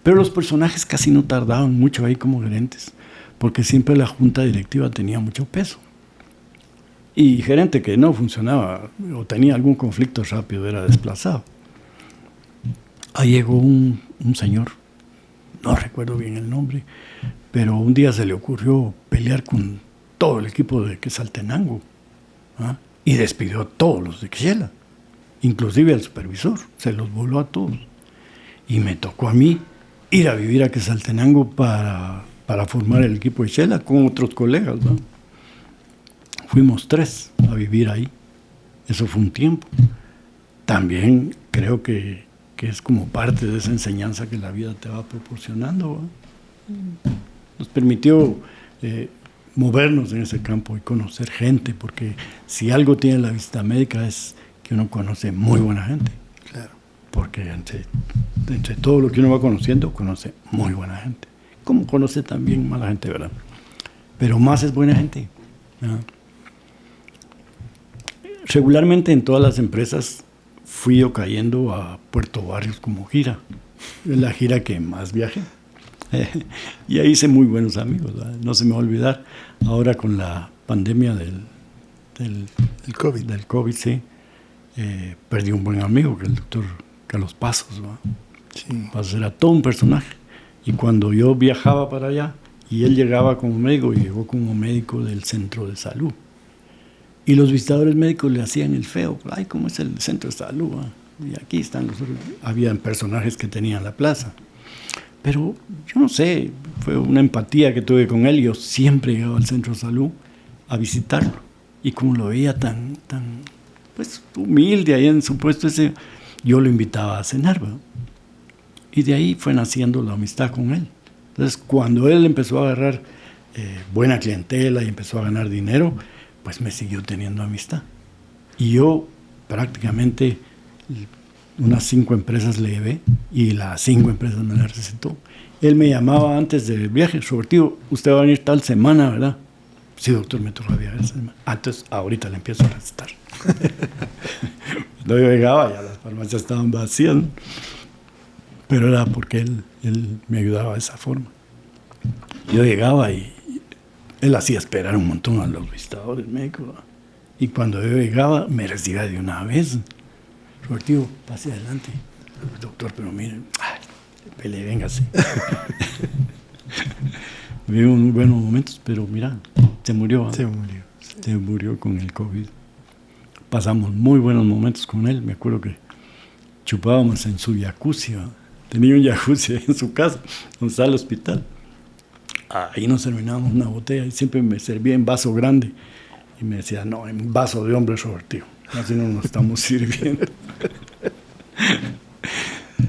Pero los personajes casi no tardaban mucho ahí como gerentes, porque siempre la junta directiva tenía mucho peso. Y gerente que no funcionaba o tenía algún conflicto rápido era desplazado. Ahí llegó un señor, no recuerdo bien el nombre, pero un día se le ocurrió pelear con todo el equipo de Quetzaltenango, ¿ah? Y despidió a todos los de Xela, inclusive al supervisor, se los voló a todos. Y me tocó a mí ir a vivir a Quetzaltenango para formar el equipo de Xela con otros colegas, ¿no? Fuimos 3 a vivir ahí. Eso fue un tiempo. También creo que es como parte de esa enseñanza que la vida te va proporcionando, ¿no? Nos permitió movernos en ese campo y conocer gente, porque si algo tiene la visita médica es que uno conoce muy buena gente. Claro. Porque entre todo lo que uno va conociendo, conoce muy buena gente. Como conoce también mala gente, ¿verdad? Pero más es buena gente, ¿no? Regularmente en todas las empresas fui yo cayendo a Puerto Barrios como gira. Es la gira que más viajé. Y ahí hice muy buenos amigos, ¿verdad? No se me va a olvidar. Ahora con la pandemia El COVID. del COVID, sí, perdí un buen amigo, que es el doctor Carlos Pasos, ¿va? Sí. Pasos era todo un personaje. Y cuando yo viajaba para allá, y él llegaba como médico, y llegó como médico del centro de salud. Y los visitadores médicos le hacían el feo. Ay, ¿cómo es el centro de salud? ¿Va? Y aquí están los otros. Habían personajes que tenían la plaza. Pero yo no sé, fue una empatía que tuve con él. Yo siempre llegaba al centro de salud a visitarlo. Y como lo veía tan pues, humilde ahí en su puesto ese, yo lo invitaba a cenar, ¿va? Y de ahí fue naciendo la amistad con él. Entonces, cuando él empezó a agarrar buena clientela y empezó a ganar dinero, pues me siguió teniendo amistad. Y yo prácticamente unas 5 empresas le llevé y las 5 empresas me las recetó. Él me llamaba antes del viaje: Roberto, usted va a venir tal semana, ¿verdad? Sí, doctor, me toca viajar esa semana. Entonces, ahorita le empiezo a recetar. Cuando yo llegaba, ya las farmacias estaban vacías, ¿no? Pero era porque él me ayudaba de esa forma. Yo llegaba y él hacía esperar un montón a los visitadores médicos, ¿no? Y cuando yo llegaba, me recibía de una vez. Roberto, pase adelante. Doctor, pero miren, pele, véngase. Vivimos muy buenos momentos, pero mira, se murió. Se murió. Se murió con el COVID. Pasamos muy buenos momentos con él. Me acuerdo que chupábamos en su jacuzzi, ¿no? Tenía un jacuzzi en su casa, donde está el hospital. Ahí nos terminábamos una botella y siempre me servía en vaso grande. Y me decía, no, en vaso de hombre, Roberto. Así no nos estamos sirviendo.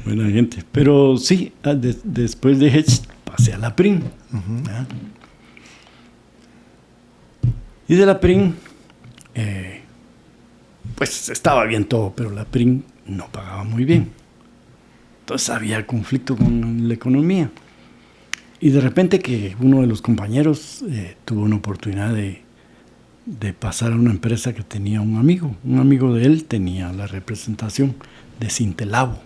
Buena gente. Pero sí, después de Hedge pasé a la PRIN. ¿Ah? Y de la PRIN, pues estaba bien todo, pero la PRIN no pagaba muy bien. Entonces había conflicto con la economía. Y de repente que uno de los compañeros tuvo una oportunidad de pasar a una empresa que tenía un amigo. Un amigo de él tenía la representación de Cintelabo.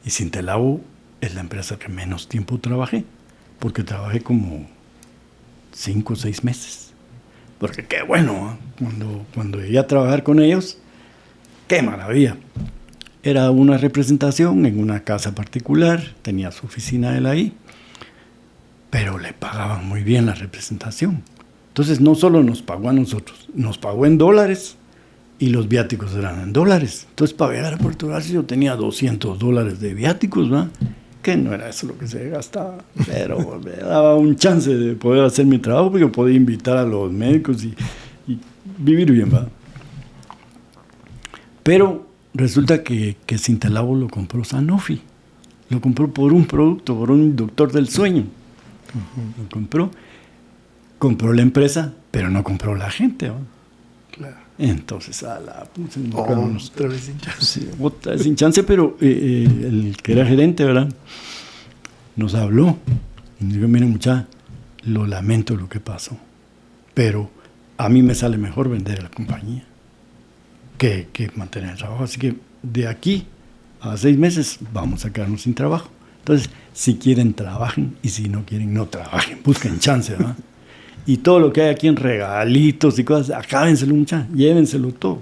Y Cintelabo es la empresa que menos tiempo trabajé, porque trabajé como 5 o 6 meses. Porque qué bueno, ¿eh? Cuando llegué a trabajar con ellos, qué maravilla. Era una representación en una casa particular, tenía su oficina él ahí, pero le pagaban muy bien la representación. Entonces no solo nos pagó a nosotros, nos pagó en dólares y los viáticos eran en dólares. Entonces para viajar a Puerto García yo tenía $200 de viáticos, ¿va? Que no era eso lo que se gastaba, pero me daba un chance de poder hacer mi trabajo, porque podía invitar a los médicos y vivir bien, ¿va? Pero resulta que Cintelabo lo compró Sanofi. Lo compró por un producto, por un inductor del sueño. Lo compró la empresa, pero no compró la gente, ¿va? Claro. Entonces, otra vez sin chance. Sí, otra vez sin chance, pero el que era gerente, ¿verdad?, nos habló y nos dijo: miren, muchachos, lo lamento lo que pasó, pero a mí me sale mejor vender a la compañía que mantener el trabajo. Así que de aquí a 6 meses vamos a quedarnos sin trabajo. Entonces, si quieren, trabajen, y si no quieren, no trabajen. Busquen chance, ¿verdad? Y todo lo que hay aquí en regalitos y cosas, acábenselo, muchachos, llévenselo todo.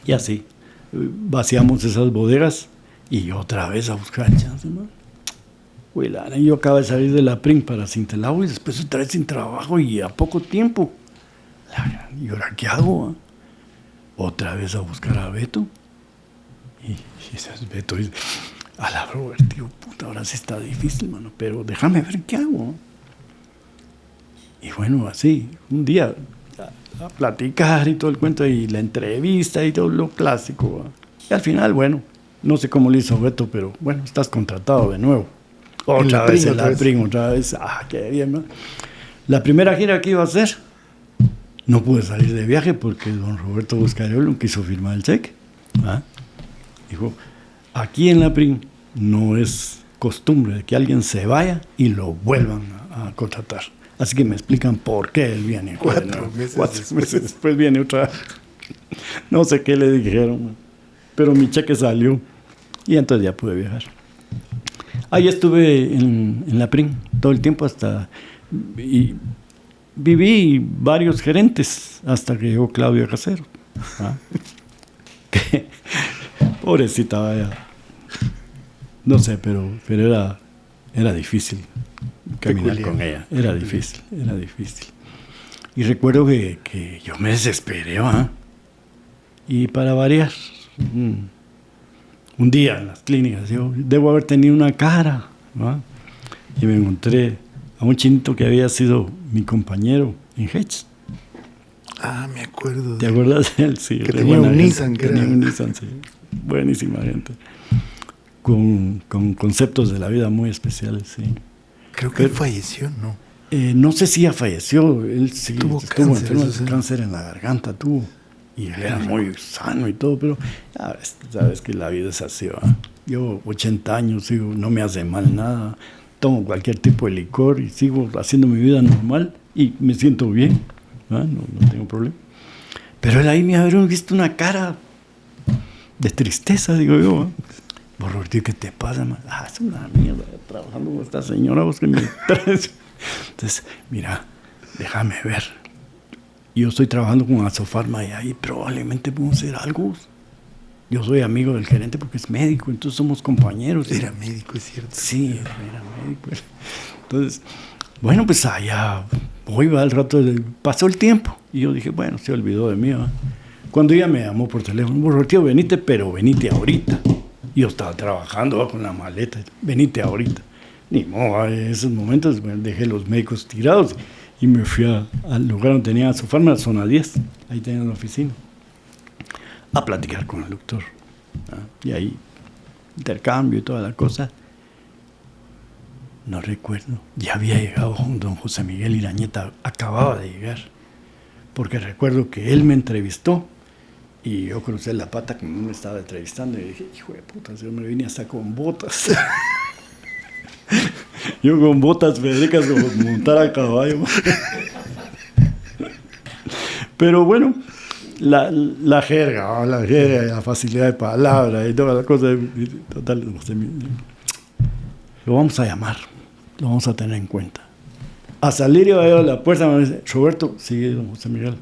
Y así, vaciamos esas bodegas y otra vez a buscar chance, ¿no? Yo acabo de salir de la PRIN para Cintelabo y después otra vez sin trabajo y a poco tiempo. ¿Y ahora qué hago? Otra vez a buscar a Beto. Y ese es Beto. Y a la Robert, tío, puta, ahora sí está difícil, mano, pero déjame ver qué hago. Y bueno, así, un día a platicar y todo el cuento, y la entrevista y todo lo clásico. Y al final, bueno, no sé cómo lo hizo Beto, pero bueno, estás contratado de nuevo. Otra vez en la PRIN, otra vez. Qué bien, ¿no? La primera gira que iba a hacer, no pude salir de viaje porque don Roberto Boscariolo quiso firmar el cheque. Dijo: aquí en la PRIN no es costumbre de que alguien se vaya y lo vuelvan a contratar. Así que me explican por qué él viene. 4 meses después viene otra. No sé qué le dijeron, pero mi cheque salió y entonces ya pude viajar. Ahí estuve en la PRIN todo el tiempo hasta Y viví varios gerentes hasta que llegó Claudia Casero. ¿Ah? Pobrecita, vaya. No sé, pero era difícil caminar Peculiar. con ella. Era difícil. Y recuerdo que yo me desesperé, ¿va? Y para variar, un día en las clínicas, yo debo haber tenido una cara, ¿va? Y me encontré a un chinito que había sido mi compañero en Hedge. Ah, me acuerdo. ¿Te acuerdas de él? Sí, que tenía un Nissan. Tenía un Nissan, sí. Buenísima gente. Con conceptos de la vida muy especiales, sí. Creo que él falleció, ¿no? No sé si ya falleció. Él sí Tuvo estuvo cáncer, enfermo, eso sí. cáncer en la garganta, tuvo. Y él era muy sano y todo, pero sabes que la vida es así, ¿va? Yo, 80 años, sigo, no me hace mal nada. Tomo cualquier tipo de licor y sigo haciendo mi vida normal y me siento bien, ¿va? No tengo problema. Pero él ahí me habría visto una cara de tristeza, digo yo, ¿va? Roberto, ¿qué te pasa, man? Es una mierda trabajando con esta señora, vos que me traes. Entonces, mira, déjame ver. Yo estoy trabajando con Asofarma y ahí probablemente podemos hacer algo. Yo soy amigo del gerente porque es médico, entonces somos compañeros. Era médico, es cierto. Sí, era médico. Entonces, bueno, pues allá voy, va al rato, pasó el tiempo. Y yo dije, bueno, se olvidó de mí, ¿va? Cuando ella me llamó por teléfono, Roberto, venite, pero venite ahorita. Yo estaba trabajando, ¿va? Con la maleta, venite ahorita. Ni modo, en esos momentos dejé los médicos tirados y me fui al lugar donde tenía Asofarma, zona 10, ahí tenía la oficina, a platicar con el doctor, ¿ah? Y ahí, intercambio y toda la cosa. No recuerdo, ya había llegado don José Miguel Irañeta, acababa de llegar, porque recuerdo que él me entrevistó y yo crucé la pata cuando me estaba entrevistando y dije, hijo de puta, yo me vine hasta con botas. Yo con botas Federicas como montar a caballo. Pero bueno, la jerga, la facilidad de palabra y toda la cosa, total, lo vamos a llamar, lo vamos a tener en cuenta. A salir iba a la puerta, me dice, Roberto, sigue don José Miguel,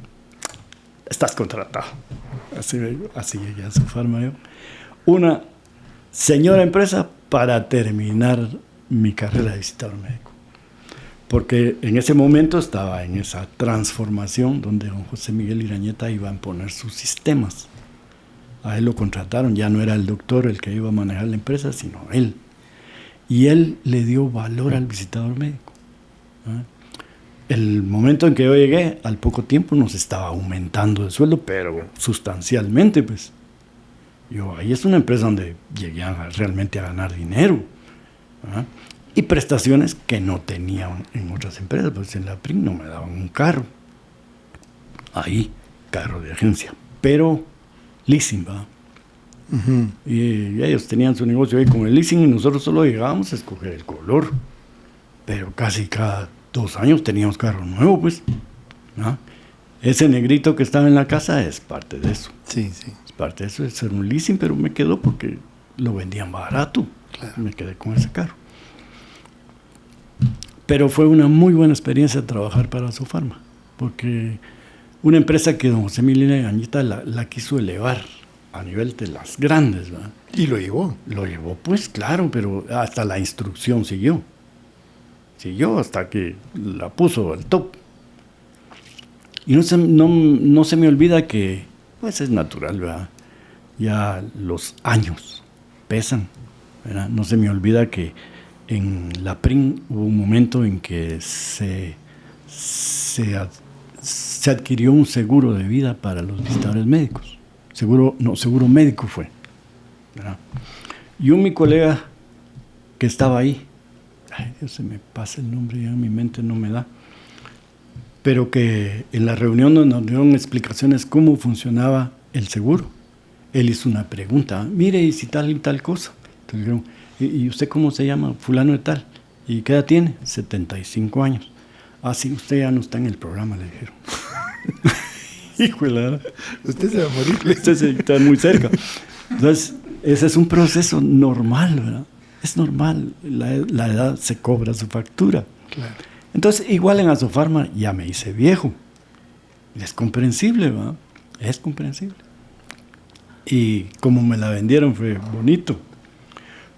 estás contratado. Así llegué a Asofarma yo. Una señora empresa para terminar mi carrera de visitador médico. Porque en ese momento estaba en esa transformación donde don José Miguel Irañeta iba a imponer sus sistemas. A él lo contrataron, ya no era el doctor el que iba a manejar la empresa, sino él. Y él le dio valor al visitador médico. ¿Ah? El momento en que yo llegué, al poco tiempo nos estaba aumentando de sueldo, pero sustancialmente, pues. Ahí es una empresa donde llegué realmente a ganar dinero. ¿Ah? Y prestaciones que no tenían en otras empresas, pues en la PRIN no me daban un carro. Ahí, carro de agencia. Pero leasing, ¿va? Uh-huh. Y ellos tenían su negocio ahí con el leasing y nosotros solo llegábamos a escoger el color. Pero casi cada 2 años teníamos carro nuevo, pues. ¿Ah? Ese negrito que estaba en la casa es parte de eso. Sí, sí. Es parte de eso, es ser un leasing, pero me quedó porque lo vendían barato. Claro. Me quedé con ese carro. Pero fue una muy buena experiencia trabajar para Asofarma, porque una empresa que don José Miguel Irañeta la quiso elevar a nivel de las grandes, ¿verdad? ¿Y lo llevó? Lo llevó, pues claro, pero hasta la instrucción siguió. Siguió hasta que la puso al top. Y no se me olvida que, pues es natural, ¿verdad? Ya los años pesan, ¿verdad? No se me olvida que en la PRIN hubo un momento en que se adquirió un seguro de vida para los visitadores médicos. Seguro médico fue, ¿verdad? Y mi colega que estaba ahí, ay Dios, se me pasa el nombre, ya en mi mente no me da, pero que en la reunión nos dieron explicaciones cómo funcionaba el seguro. Él hizo una pregunta, mire, y si tal y tal cosa. Entonces dijeron, ¿y usted cómo se llama? Fulano de tal. ¿Y qué edad tiene? 75 años. Ah, sí, usted ya no está en el programa, le dijeron. Híjole, usted se va a morir. Usted está muy cerca. Entonces, ese es un proceso normal, ¿verdad? Es normal. La edad se cobra su factura. Claro. Entonces, igual en Asofarma ya me hice viejo. Es comprensible, ¿va? Es comprensible. Y como me la vendieron fue bonito,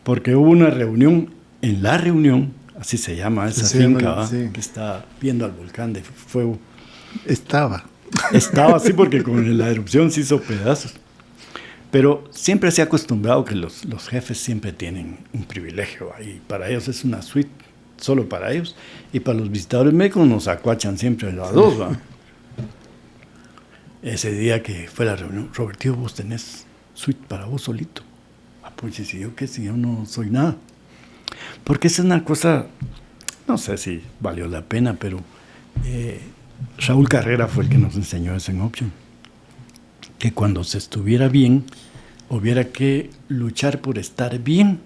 porque hubo una reunión, en la reunión, así se llama esa finca, ¿va? Sí. Que está viendo al volcán de fuego. Estaba así porque con la erupción se hizo pedazos. Pero siempre se ha acostumbrado que los jefes siempre tienen un privilegio, ¿va? Y para ellos es una suite, solo para ellos. Y para los visitadores médicos nos acuachan siempre a dos, ¿va? Ese día que fue la reunión, Roberto, vos tenés suite para vos solito. Pues si yo qué, si yo no soy nada. Porque esa es una cosa, no sé si valió la pena, pero Raúl Carrera fue el que nos enseñó eso en Option. Que cuando se estuviera bien, hubiera que luchar por estar bien,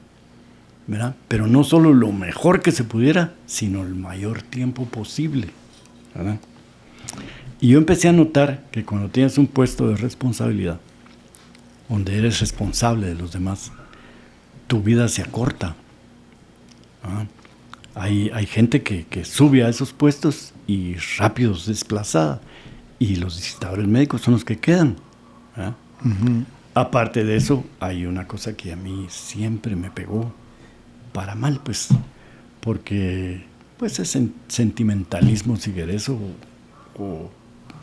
¿verdad? Pero no solo lo mejor que se pudiera, sino el mayor tiempo posible, ¿verdad? Y yo empecé a notar que cuando tienes un puesto de responsabilidad, donde eres responsable de los demás, tu vida se acorta. ¿Ah? Hay gente que sube a esos puestos y rápido es desplazada, y los visitadores médicos son los que quedan. ¿Ah? Uh-huh. Aparte de eso, hay una cosa que a mí siempre me pegó para mal, pues, porque pues es sentimentalismo, si querés, o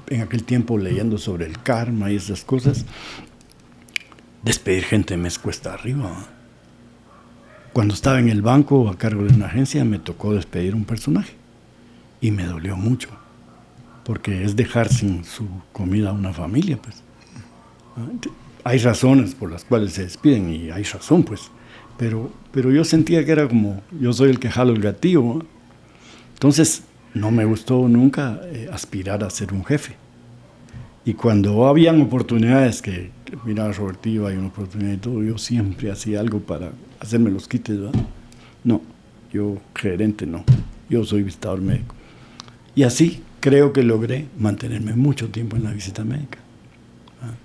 en aquel tiempo leyendo sobre el karma y esas cosas. Despedir gente me cuesta arriba. Cuando estaba en el banco a cargo de una agencia, me tocó despedir un personaje y me dolió mucho, porque es dejar sin su comida a una familia, pues. Hay razones por las cuales se despiden y hay razón, pues, pero yo sentía que era como yo soy el que jalo el gatillo, ¿no? Entonces no me gustó nunca aspirar a ser un jefe. Y cuando habían oportunidades que mira, Robertillo, hay una oportunidad y todo, yo siempre hacía algo para hacerme los quites, ¿verdad? No, yo gerente no, yo soy visitador médico. Y así creo que logré mantenerme mucho tiempo en la visita médica, ¿verdad?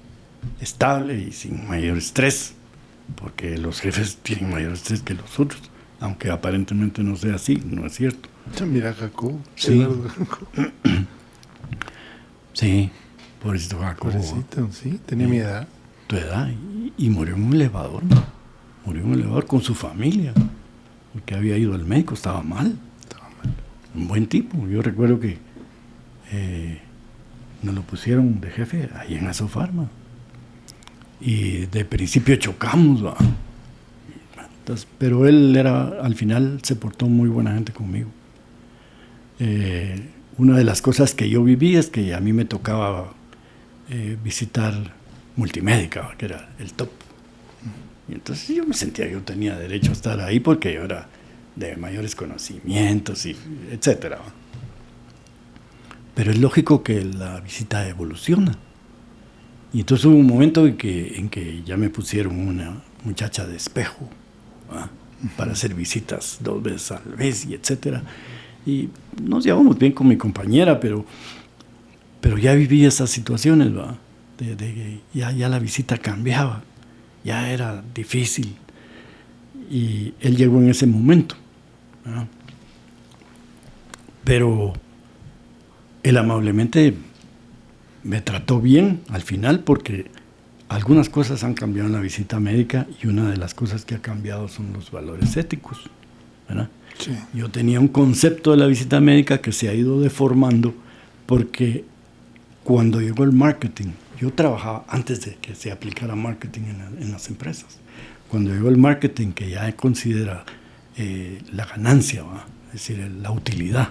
Estable y sin mayor estrés, porque los jefes tienen mayor estrés que los otros, aunque aparentemente no sea así, no es cierto. Mira, Jacob. Sí. Sí. Pobrecito Jacob. Pobrecito, sí, tenía mi edad. Tu edad. Y murió en un elevador, ¿no? Murió en un elevador con su familia. Porque había ido al médico, estaba mal. Un buen tipo. Yo recuerdo que nos lo pusieron de jefe ahí en Asofarma. Y de principio chocamos, ¿va? Entonces, pero él al final se portó muy buena gente conmigo. Una de las cosas que yo viví es que a mí me tocaba visitar Multimédica, que era el top. Y entonces yo me sentía que yo tenía derecho a estar ahí porque yo era de mayores conocimientos, y etcétera. Pero es lógico que la visita evoluciona. Y entonces hubo un momento en que ya me pusieron una muchacha de espejo, ¿va? Para hacer visitas 2 veces al mes y etcétera. Y nos llevamos bien con mi compañera, pero ya viví esas situaciones, ¿va? Ya la visita cambiaba, ya era difícil. Y él llegó en ese momento, ¿va? Pero él amablemente me trató bien al final, porque algunas cosas han cambiado en la visita médica y una de las cosas que ha cambiado son los valores éticos, ¿verdad? Sí. Yo tenía un concepto de la visita médica que se ha ido deformando porque cuando llegó el marketing, yo trabajaba antes de que se aplicara marketing en las empresas. Cuando llegó el marketing, que ya considera la ganancia, ¿va? Es decir, la utilidad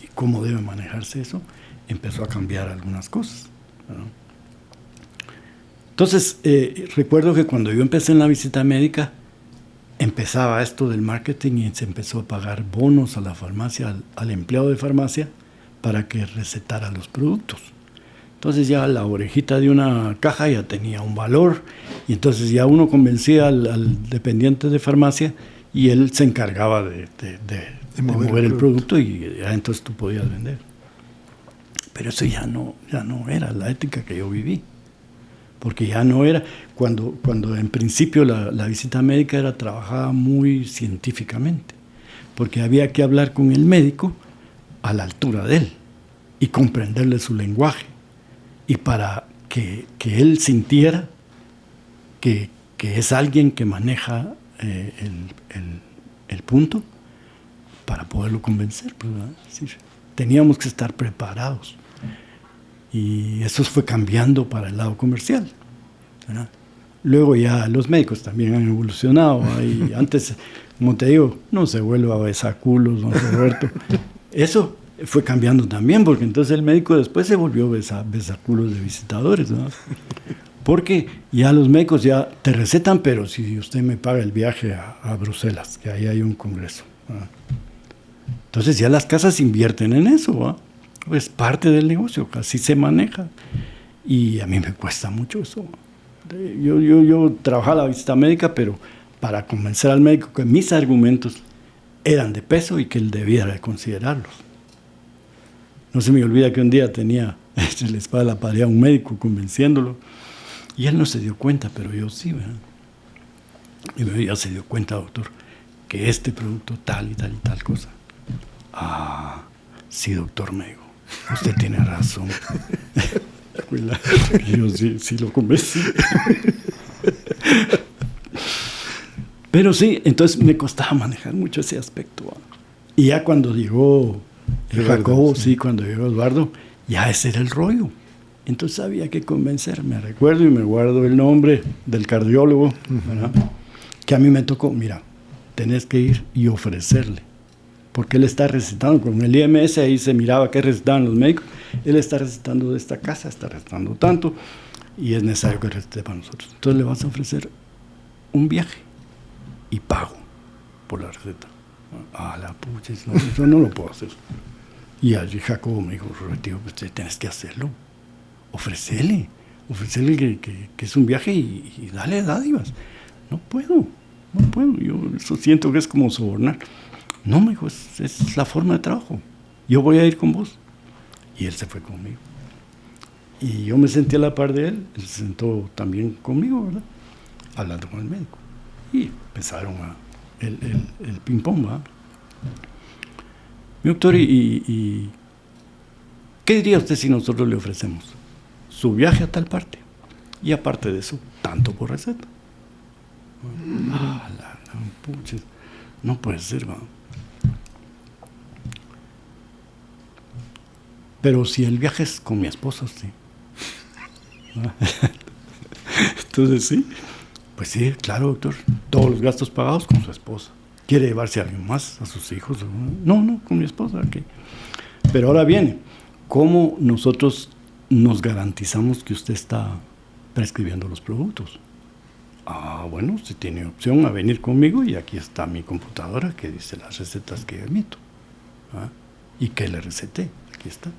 y cómo debe manejarse eso, empezó a cambiar algunas cosas, ¿no? Entonces, recuerdo que cuando yo empecé en la visita médica, empezaba esto del marketing y se empezó a pagar bonos a la farmacia, al empleado de farmacia, para que recetara los productos. Entonces ya la orejita de una caja ya tenía un valor, y entonces ya uno convencía al dependiente de farmacia y él se encargaba de mover el producto, y ya entonces tú podías vender. Pero eso ya no era la ética que yo viví. Porque ya no era, cuando en principio la visita médica era trabajada muy científicamente, porque había que hablar con el médico a la altura de él y comprenderle su lenguaje. Y para que él sintiera que es alguien que maneja el punto para poderlo convencer, ¿verdad? Es decir, teníamos que estar preparados. Y eso fue cambiando para el lado comercial, ¿verdad? Luego ya los médicos también han evolucionado. Y antes, como te digo, no se vuelva a besaculos, don Roberto. Eso fue cambiando también, porque entonces el médico después se volvió besaculos de visitadores, ¿no? Porque ya los médicos ya te recetan, pero si usted me paga el viaje a Bruselas, que ahí hay un congreso, ¿verdad? Entonces ya las casas invierten en eso, ¿verdad? Es parte del negocio, así se maneja. Y a mí me cuesta mucho eso. Yo trabajaba la visita médica, pero para convencer al médico que mis argumentos eran de peso y que él debiera de considerarlos. No se me olvida que un día tenía la espada de la pared a un médico convenciéndolo, y él no se dio cuenta, pero yo sí, ¿verdad? Y ya se dio cuenta, doctor, que este producto tal y tal y tal cosa. Ah, sí, doctor, me dijo, usted tiene razón. Yo sí lo convencí. Pero sí, entonces me costaba manejar mucho ese aspecto, ¿verdad? Y ya cuando llegó Jacobo, sí, cuando llegó Eduardo, ya ese era el rollo. Entonces había que convencerme. Recuerdo y me guardo el nombre del cardiólogo, ¿verdad? Que a mí me tocó, mira, tenés que ir y ofrecerle. Porque él está recetando, con el IMS ahí se miraba qué recetaban los médicos. Él está recetando de esta casa, está recetando tanto, y es necesario que recete para nosotros. Entonces le vas a ofrecer un viaje y pago por la receta. Ah, la pucha, no, eso no lo puedo hacer. Y allí Jacobo me dijo, Roberto, pues tienes que hacerlo. Ofrecele que es un viaje y dale dádivas. No puedo. Yo eso siento que es como sobornar. No, me dijo, es la forma de trabajo. Yo voy a ir con vos. Y él se fue conmigo. Y yo me senté a la par de él. Él se sentó también conmigo, ¿verdad? Hablando con el médico. Y empezaron el ping-pong, ¿verdad? Mi doctor, ¿y qué diría usted si nosotros le ofrecemos su viaje a tal parte? Y aparte de eso, tanto por receta. Puches, no puede ser, ¿verdad? Pero si el viaje es con mi esposa, sí. Entonces sí, pues sí, claro, doctor, todos los gastos pagados con su esposa. ¿Quiere llevarse a alguien más, a sus hijos? No, con mi esposa, ok. Pero ahora viene, ¿cómo nosotros nos garantizamos que usted está prescribiendo los productos? Ah, bueno, usted tiene opción a venir conmigo y aquí está mi computadora que dice las recetas que emito. ¿Ah? Y que le receté, aquí está.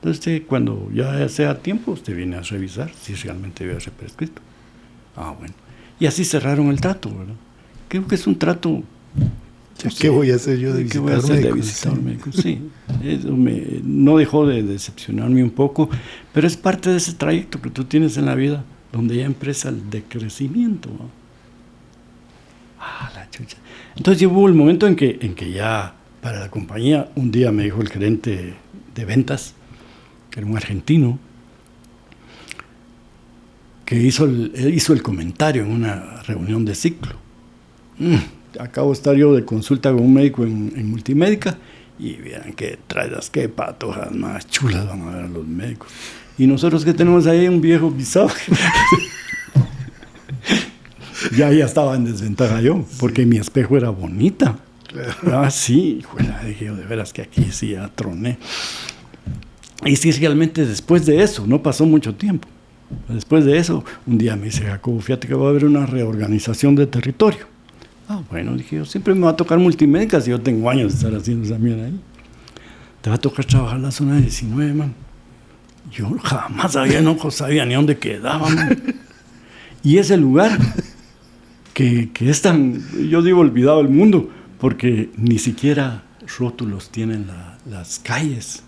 Entonces, cuando ya sea tiempo, usted viene a revisar si realmente debe ser prescrito. Ah, bueno. Y así cerraron el trato, ¿verdad? Creo que es un trato... ¿Qué voy a hacer yo de visitador médico? Sí, eso no dejó de decepcionarme un poco, pero es parte de ese trayecto que tú tienes en la vida, donde ya empieza el decrecimiento, ¿no? Ah, la chucha. Entonces hubo el momento en que ya para la compañía, un día me dijo el gerente de ventas, que era un argentino, que hizo el comentario en una reunión de ciclo. Acabo de estar yo de consulta con un médico en Multimédica y vieran que traes que patojas más chulas van a ver a los médicos. Y nosotros que tenemos ahí un viejo pisado. ya estaba en desventaja yo, porque mi espejo era bonita. Claro. Ah, sí, juela, dije yo, de veras que aquí sí ya troné. Y sí, realmente después de eso, no pasó mucho tiempo. Después de eso, un día me dice Jacobo, fíjate que va a haber una reorganización de territorio. Ah, bueno, dije yo, siempre me va a tocar Multimédica si yo tengo años de estar haciendo esa mierda ahí. Te va a tocar trabajar la zona 19, man. Yo jamás no sabía ni dónde quedaba, man. Y ese lugar que es tan, yo digo, olvidado del mundo, porque ni siquiera rótulos tienen las calles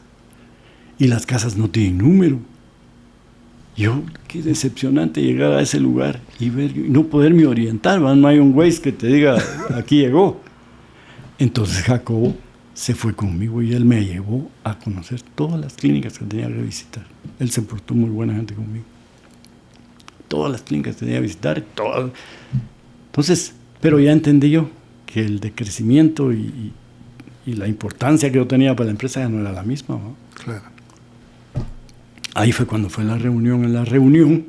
y las casas no tienen número. Yo, qué decepcionante llegar a ese lugar y ver, no poderme orientar, ¿verdad? No hay un Waze que te diga, aquí llegó. Entonces Jacobo se fue conmigo y él me llevó a conocer todas las clínicas que tenía que visitar. Él se portó muy buena gente conmigo. Todas las clínicas que tenía que visitar, todas. Entonces, pero ya entendí yo que el decrecimiento y la importancia que yo tenía para la empresa ya no era la misma, ¿no? Claro. Ahí fue cuando fue la reunión,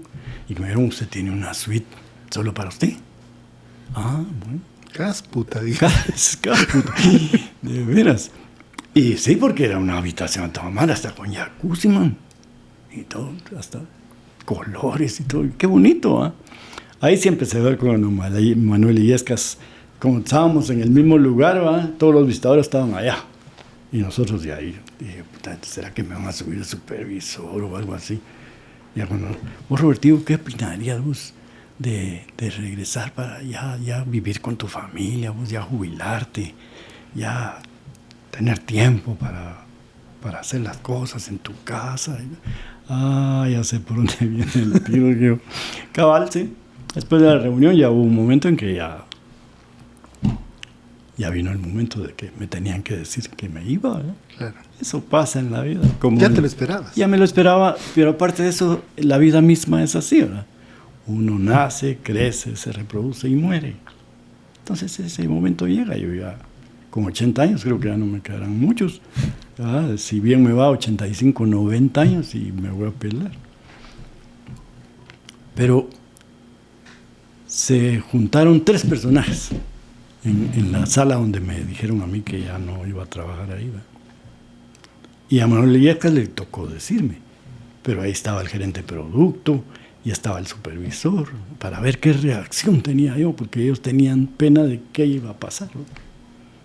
y me dijeron, usted tiene una suite solo para usted. Ah, bueno. Casputa, dije. Casputa. De veras. Y sí, porque era una habitación toda mala, hasta con jacuzzi, man. Y todo, hasta colores y todo. Qué bonito, ¿ah? Ahí sí empecé a ver con Manuel Illescas. Como estábamos en el mismo lugar, ¿va? Todos los visitadores estaban allá. Y nosotros de ahí. Dije, puta, ¿será que me van a subir el supervisor o algo así? Ya cuando, vos, Roberto, ¿qué opinarías vos de regresar para ya vivir con tu familia, vos ya jubilarte, ya tener tiempo para hacer las cosas en tu casa? Ah, ya sé por dónde viene el tiro. Yo, cabal, sí. Después de la reunión ya hubo un momento en que ya vino el momento de que me tenían que decir que me iba, ¿no? Claro. Eso pasa en la vida. Ya te lo esperabas. Ya me lo esperaba, pero aparte de eso, la vida misma es así, ¿verdad? Uno nace, crece, se reproduce y muere. Entonces ese momento llega. Yo ya con 80 años, creo que ya no me quedarán muchos. Si bien me va 85, 90 años y me voy a pelar. Pero se juntaron 3 personajes en la sala donde me dijeron a mí que ya no iba a trabajar ahí, ¿verdad? Y a Manuel Illescas le tocó decirme, pero ahí estaba el gerente de producto y estaba el supervisor para ver qué reacción tenía yo, porque ellos tenían pena de qué iba a pasar, ¿no?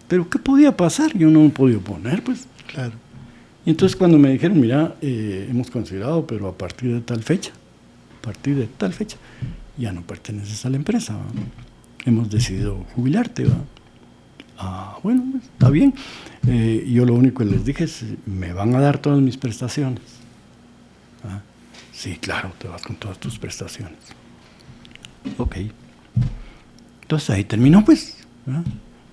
Pero ¿qué podía pasar? Yo no me podía oponer, pues. Claro. Y entonces cuando me dijeron, mira, hemos considerado, pero a partir de tal fecha, ya no perteneces a la empresa, ¿va? Hemos decidido jubilarte, ¿va? Ah, bueno, pues, está bien. Yo lo único que les dije es, me van a dar todas mis prestaciones. ¿Ah? Sí, claro, te vas con todas tus prestaciones. Ok. Entonces ahí terminó, pues. ¿Ah?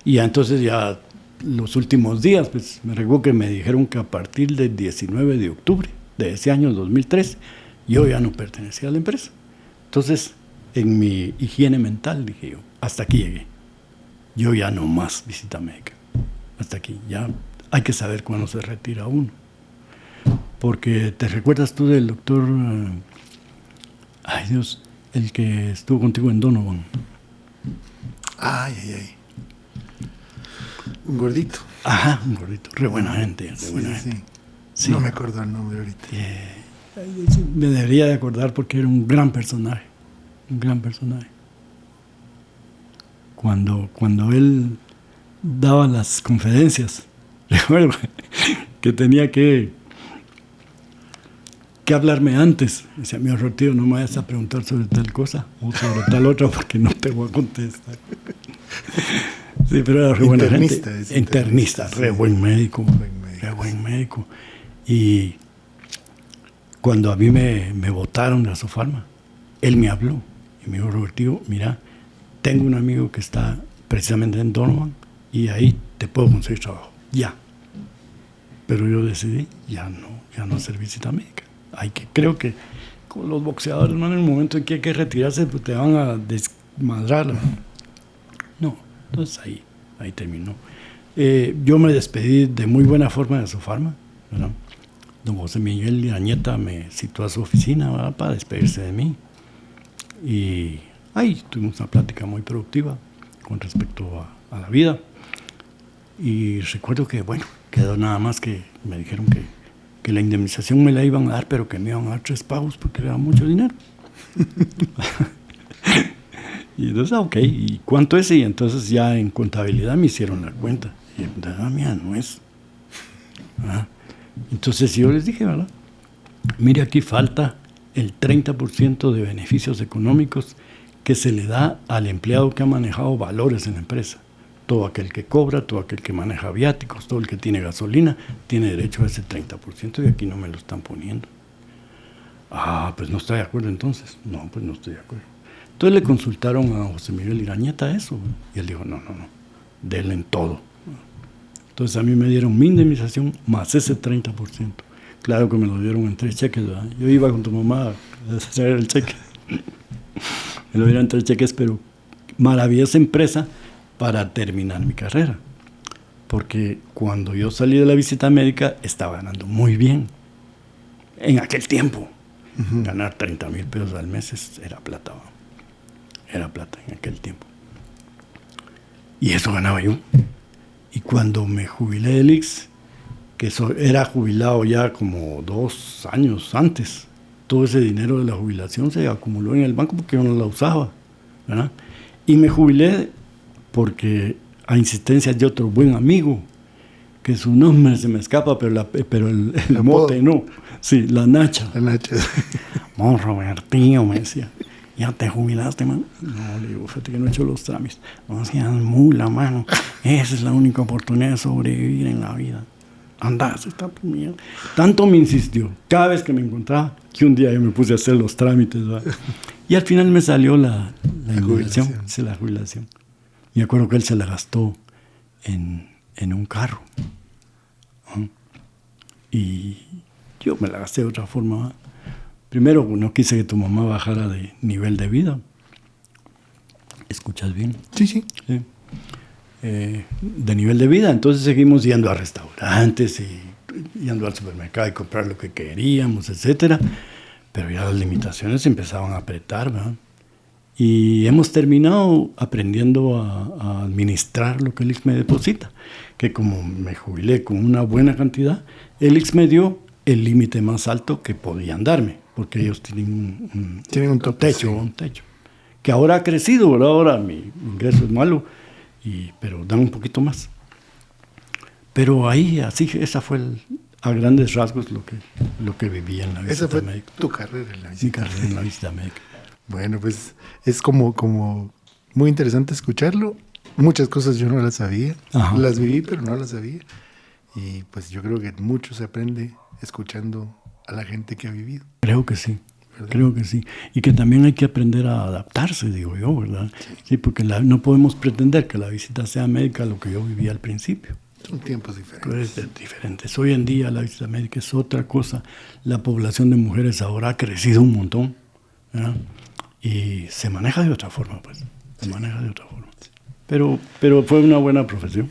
Y ya entonces ya los últimos días, pues me recuerdo que me dijeron que a partir del 19 de octubre de ese año 2003, yo ya no pertenecía a la empresa. Entonces, en mi higiene mental, dije yo, hasta aquí llegué. Yo ya no más visita médica. Hasta aquí. Ya hay que saber cuándo se retira uno. Porque te recuerdas tú del doctor, ay Dios, el que estuvo contigo en Donovan. Ay. Un gordito. Ajá, un gordito. Re buena gente. Sí. No me acuerdo el nombre ahorita. Me debería de acordar porque era un gran personaje. Un gran personaje. Cuando él daba las conferencias, recuerdo que tenía que hablarme antes. Decía, mi Roberto, no me vayas a preguntar sobre tal cosa o sobre tal otra porque no te voy a contestar. Sí, pero era re buena gente. Internista, re buen médico. Re buen médico. Y cuando a mí me botaron de Asofarma, él me habló y me dijo, Roberto, mira, tengo un amigo que está precisamente en Donovan y ahí te puedo conseguir trabajo. Ya. Pero yo decidí ya no hacer visita médica. Creo que con los boxeadores, ¿no? En el momento en que hay que retirarse, pues te van a desmadrar. No, entonces ahí terminó. Yo me despedí de muy buena forma de Asofarma, ¿verdad? Don José Miguel Irañeta me citó a su oficina, ¿verdad?, para despedirse de mí. Y ahí tuvimos una plática muy productiva con respecto a la vida. Y recuerdo que, bueno, quedó nada más que me dijeron que la indemnización me la iban a dar, pero que me iban a dar 3 pagos porque era mucho dinero. Y entonces, ok, ¿y cuánto es? Y entonces ya en contabilidad me hicieron la cuenta. Y mía, no es. Entonces yo les dije, ¿verdad? Mire, aquí falta el 30% de beneficios económicos que se le da al empleado que ha manejado valores en la empresa. Todo aquel que cobra, todo aquel que maneja viáticos, todo el que tiene gasolina, tiene derecho a ese 30% y aquí no me lo están poniendo. Ah, pues no estoy de acuerdo entonces. No, pues no estoy de acuerdo. Entonces le consultaron a José Miguel Irañeta eso, y él dijo, no, denle en todo. Entonces a mí me dieron mi indemnización más ese 30%. Claro que me lo dieron en 3 cheques, ¿verdad? Yo iba con tu mamá a hacer el cheque. Me lo dieron en 3 cheques, pero maravillosa empresa para terminar mi carrera. Porque cuando yo salí de la visita médica estaba ganando muy bien. En aquel tiempo, ganar 30,000 pesos al mes era plata. Era plata en aquel tiempo. Y eso ganaba yo. Y cuando me jubilé del IX, que era jubilado ya como 2 años antes, todo ese dinero de la jubilación se acumuló en el banco porque yo no la usaba, ¿verdad? Y me jubilé porque a insistencias de otro buen amigo, que su nombre se me escapa, pero el mote no. Sí, la Nacha. La Nacha. Mon Robertillo, me decía, ¿ya te jubilaste, man? No, le digo, fíjate que no he hecho los trámites. No seas mula, mano. Esa es la única oportunidad de sobrevivir en la vida. Andá, se está por mierda. Tanto me insistió, cada vez que me encontraba, que un día yo me puse a hacer los trámites, ¿verdad? Y al final me salió la jubilación. Sí, la jubilación. Y me acuerdo que él se la gastó en un carro. Y yo me la gasté de otra forma, ¿verdad? Primero, no quise que tu mamá bajara de nivel de vida. ¿Escuchas bien? Sí, sí. Sí. De nivel de vida, entonces seguimos yendo a restaurantes y yendo al supermercado y comprar lo que queríamos, etcétera, pero ya las limitaciones empezaban a apretar, ¿verdad? Y hemos terminado aprendiendo a administrar lo que el IX me deposita, que como me jubilé con una buena cantidad, el IX me dio el límite más alto que podían darme, porque ellos tienen un techo, que ahora ha crecido, ¿verdad? Ahora mi ingreso es malo, pero dan un poquito más. Pero ahí, así, esa fue a grandes rasgos lo que viví en la visita médica. Esa fue tu carrera en la visita. Mi carrera en la visita médica. Bueno, pues es como muy interesante escucharlo. Muchas cosas yo no las sabía. Ajá. Las viví, pero no las sabía. Y pues yo creo que mucho se aprende escuchando a la gente que ha vivido. Creo que sí. ¿Verdad? Creo que sí. Y que también hay que aprender a adaptarse, digo yo, ¿verdad? Sí, porque no podemos pretender que la visita sea médica lo que yo vivía al principio. Son tiempos diferentes. Diferentes. Hoy en día la visita médica es otra cosa. La población de mujeres ahora ha crecido un montón, ¿verdad? Y se maneja de otra forma, pues. Se maneja de otra forma. Pero fue una buena profesión.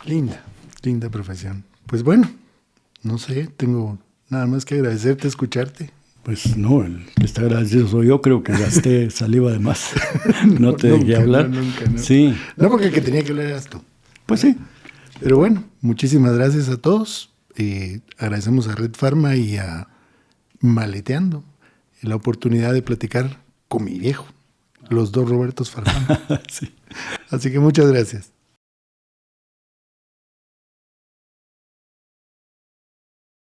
Linda profesión. Pues bueno, no sé, tengo nada más que agradecerte, escucharte. Pues no, el que está agradecido soy yo, creo que gasté saliva de más. No te dejé hablar. Nunca. Sí. No, porque el que tenía que hablar eras tú. Pues sí. Pero bueno, muchísimas gracias a todos. Agradecemos a Red Pharma y a Maleteando la oportunidad de platicar con mi viejo, los dos Robertos Farfán. Sí. Así que muchas gracias.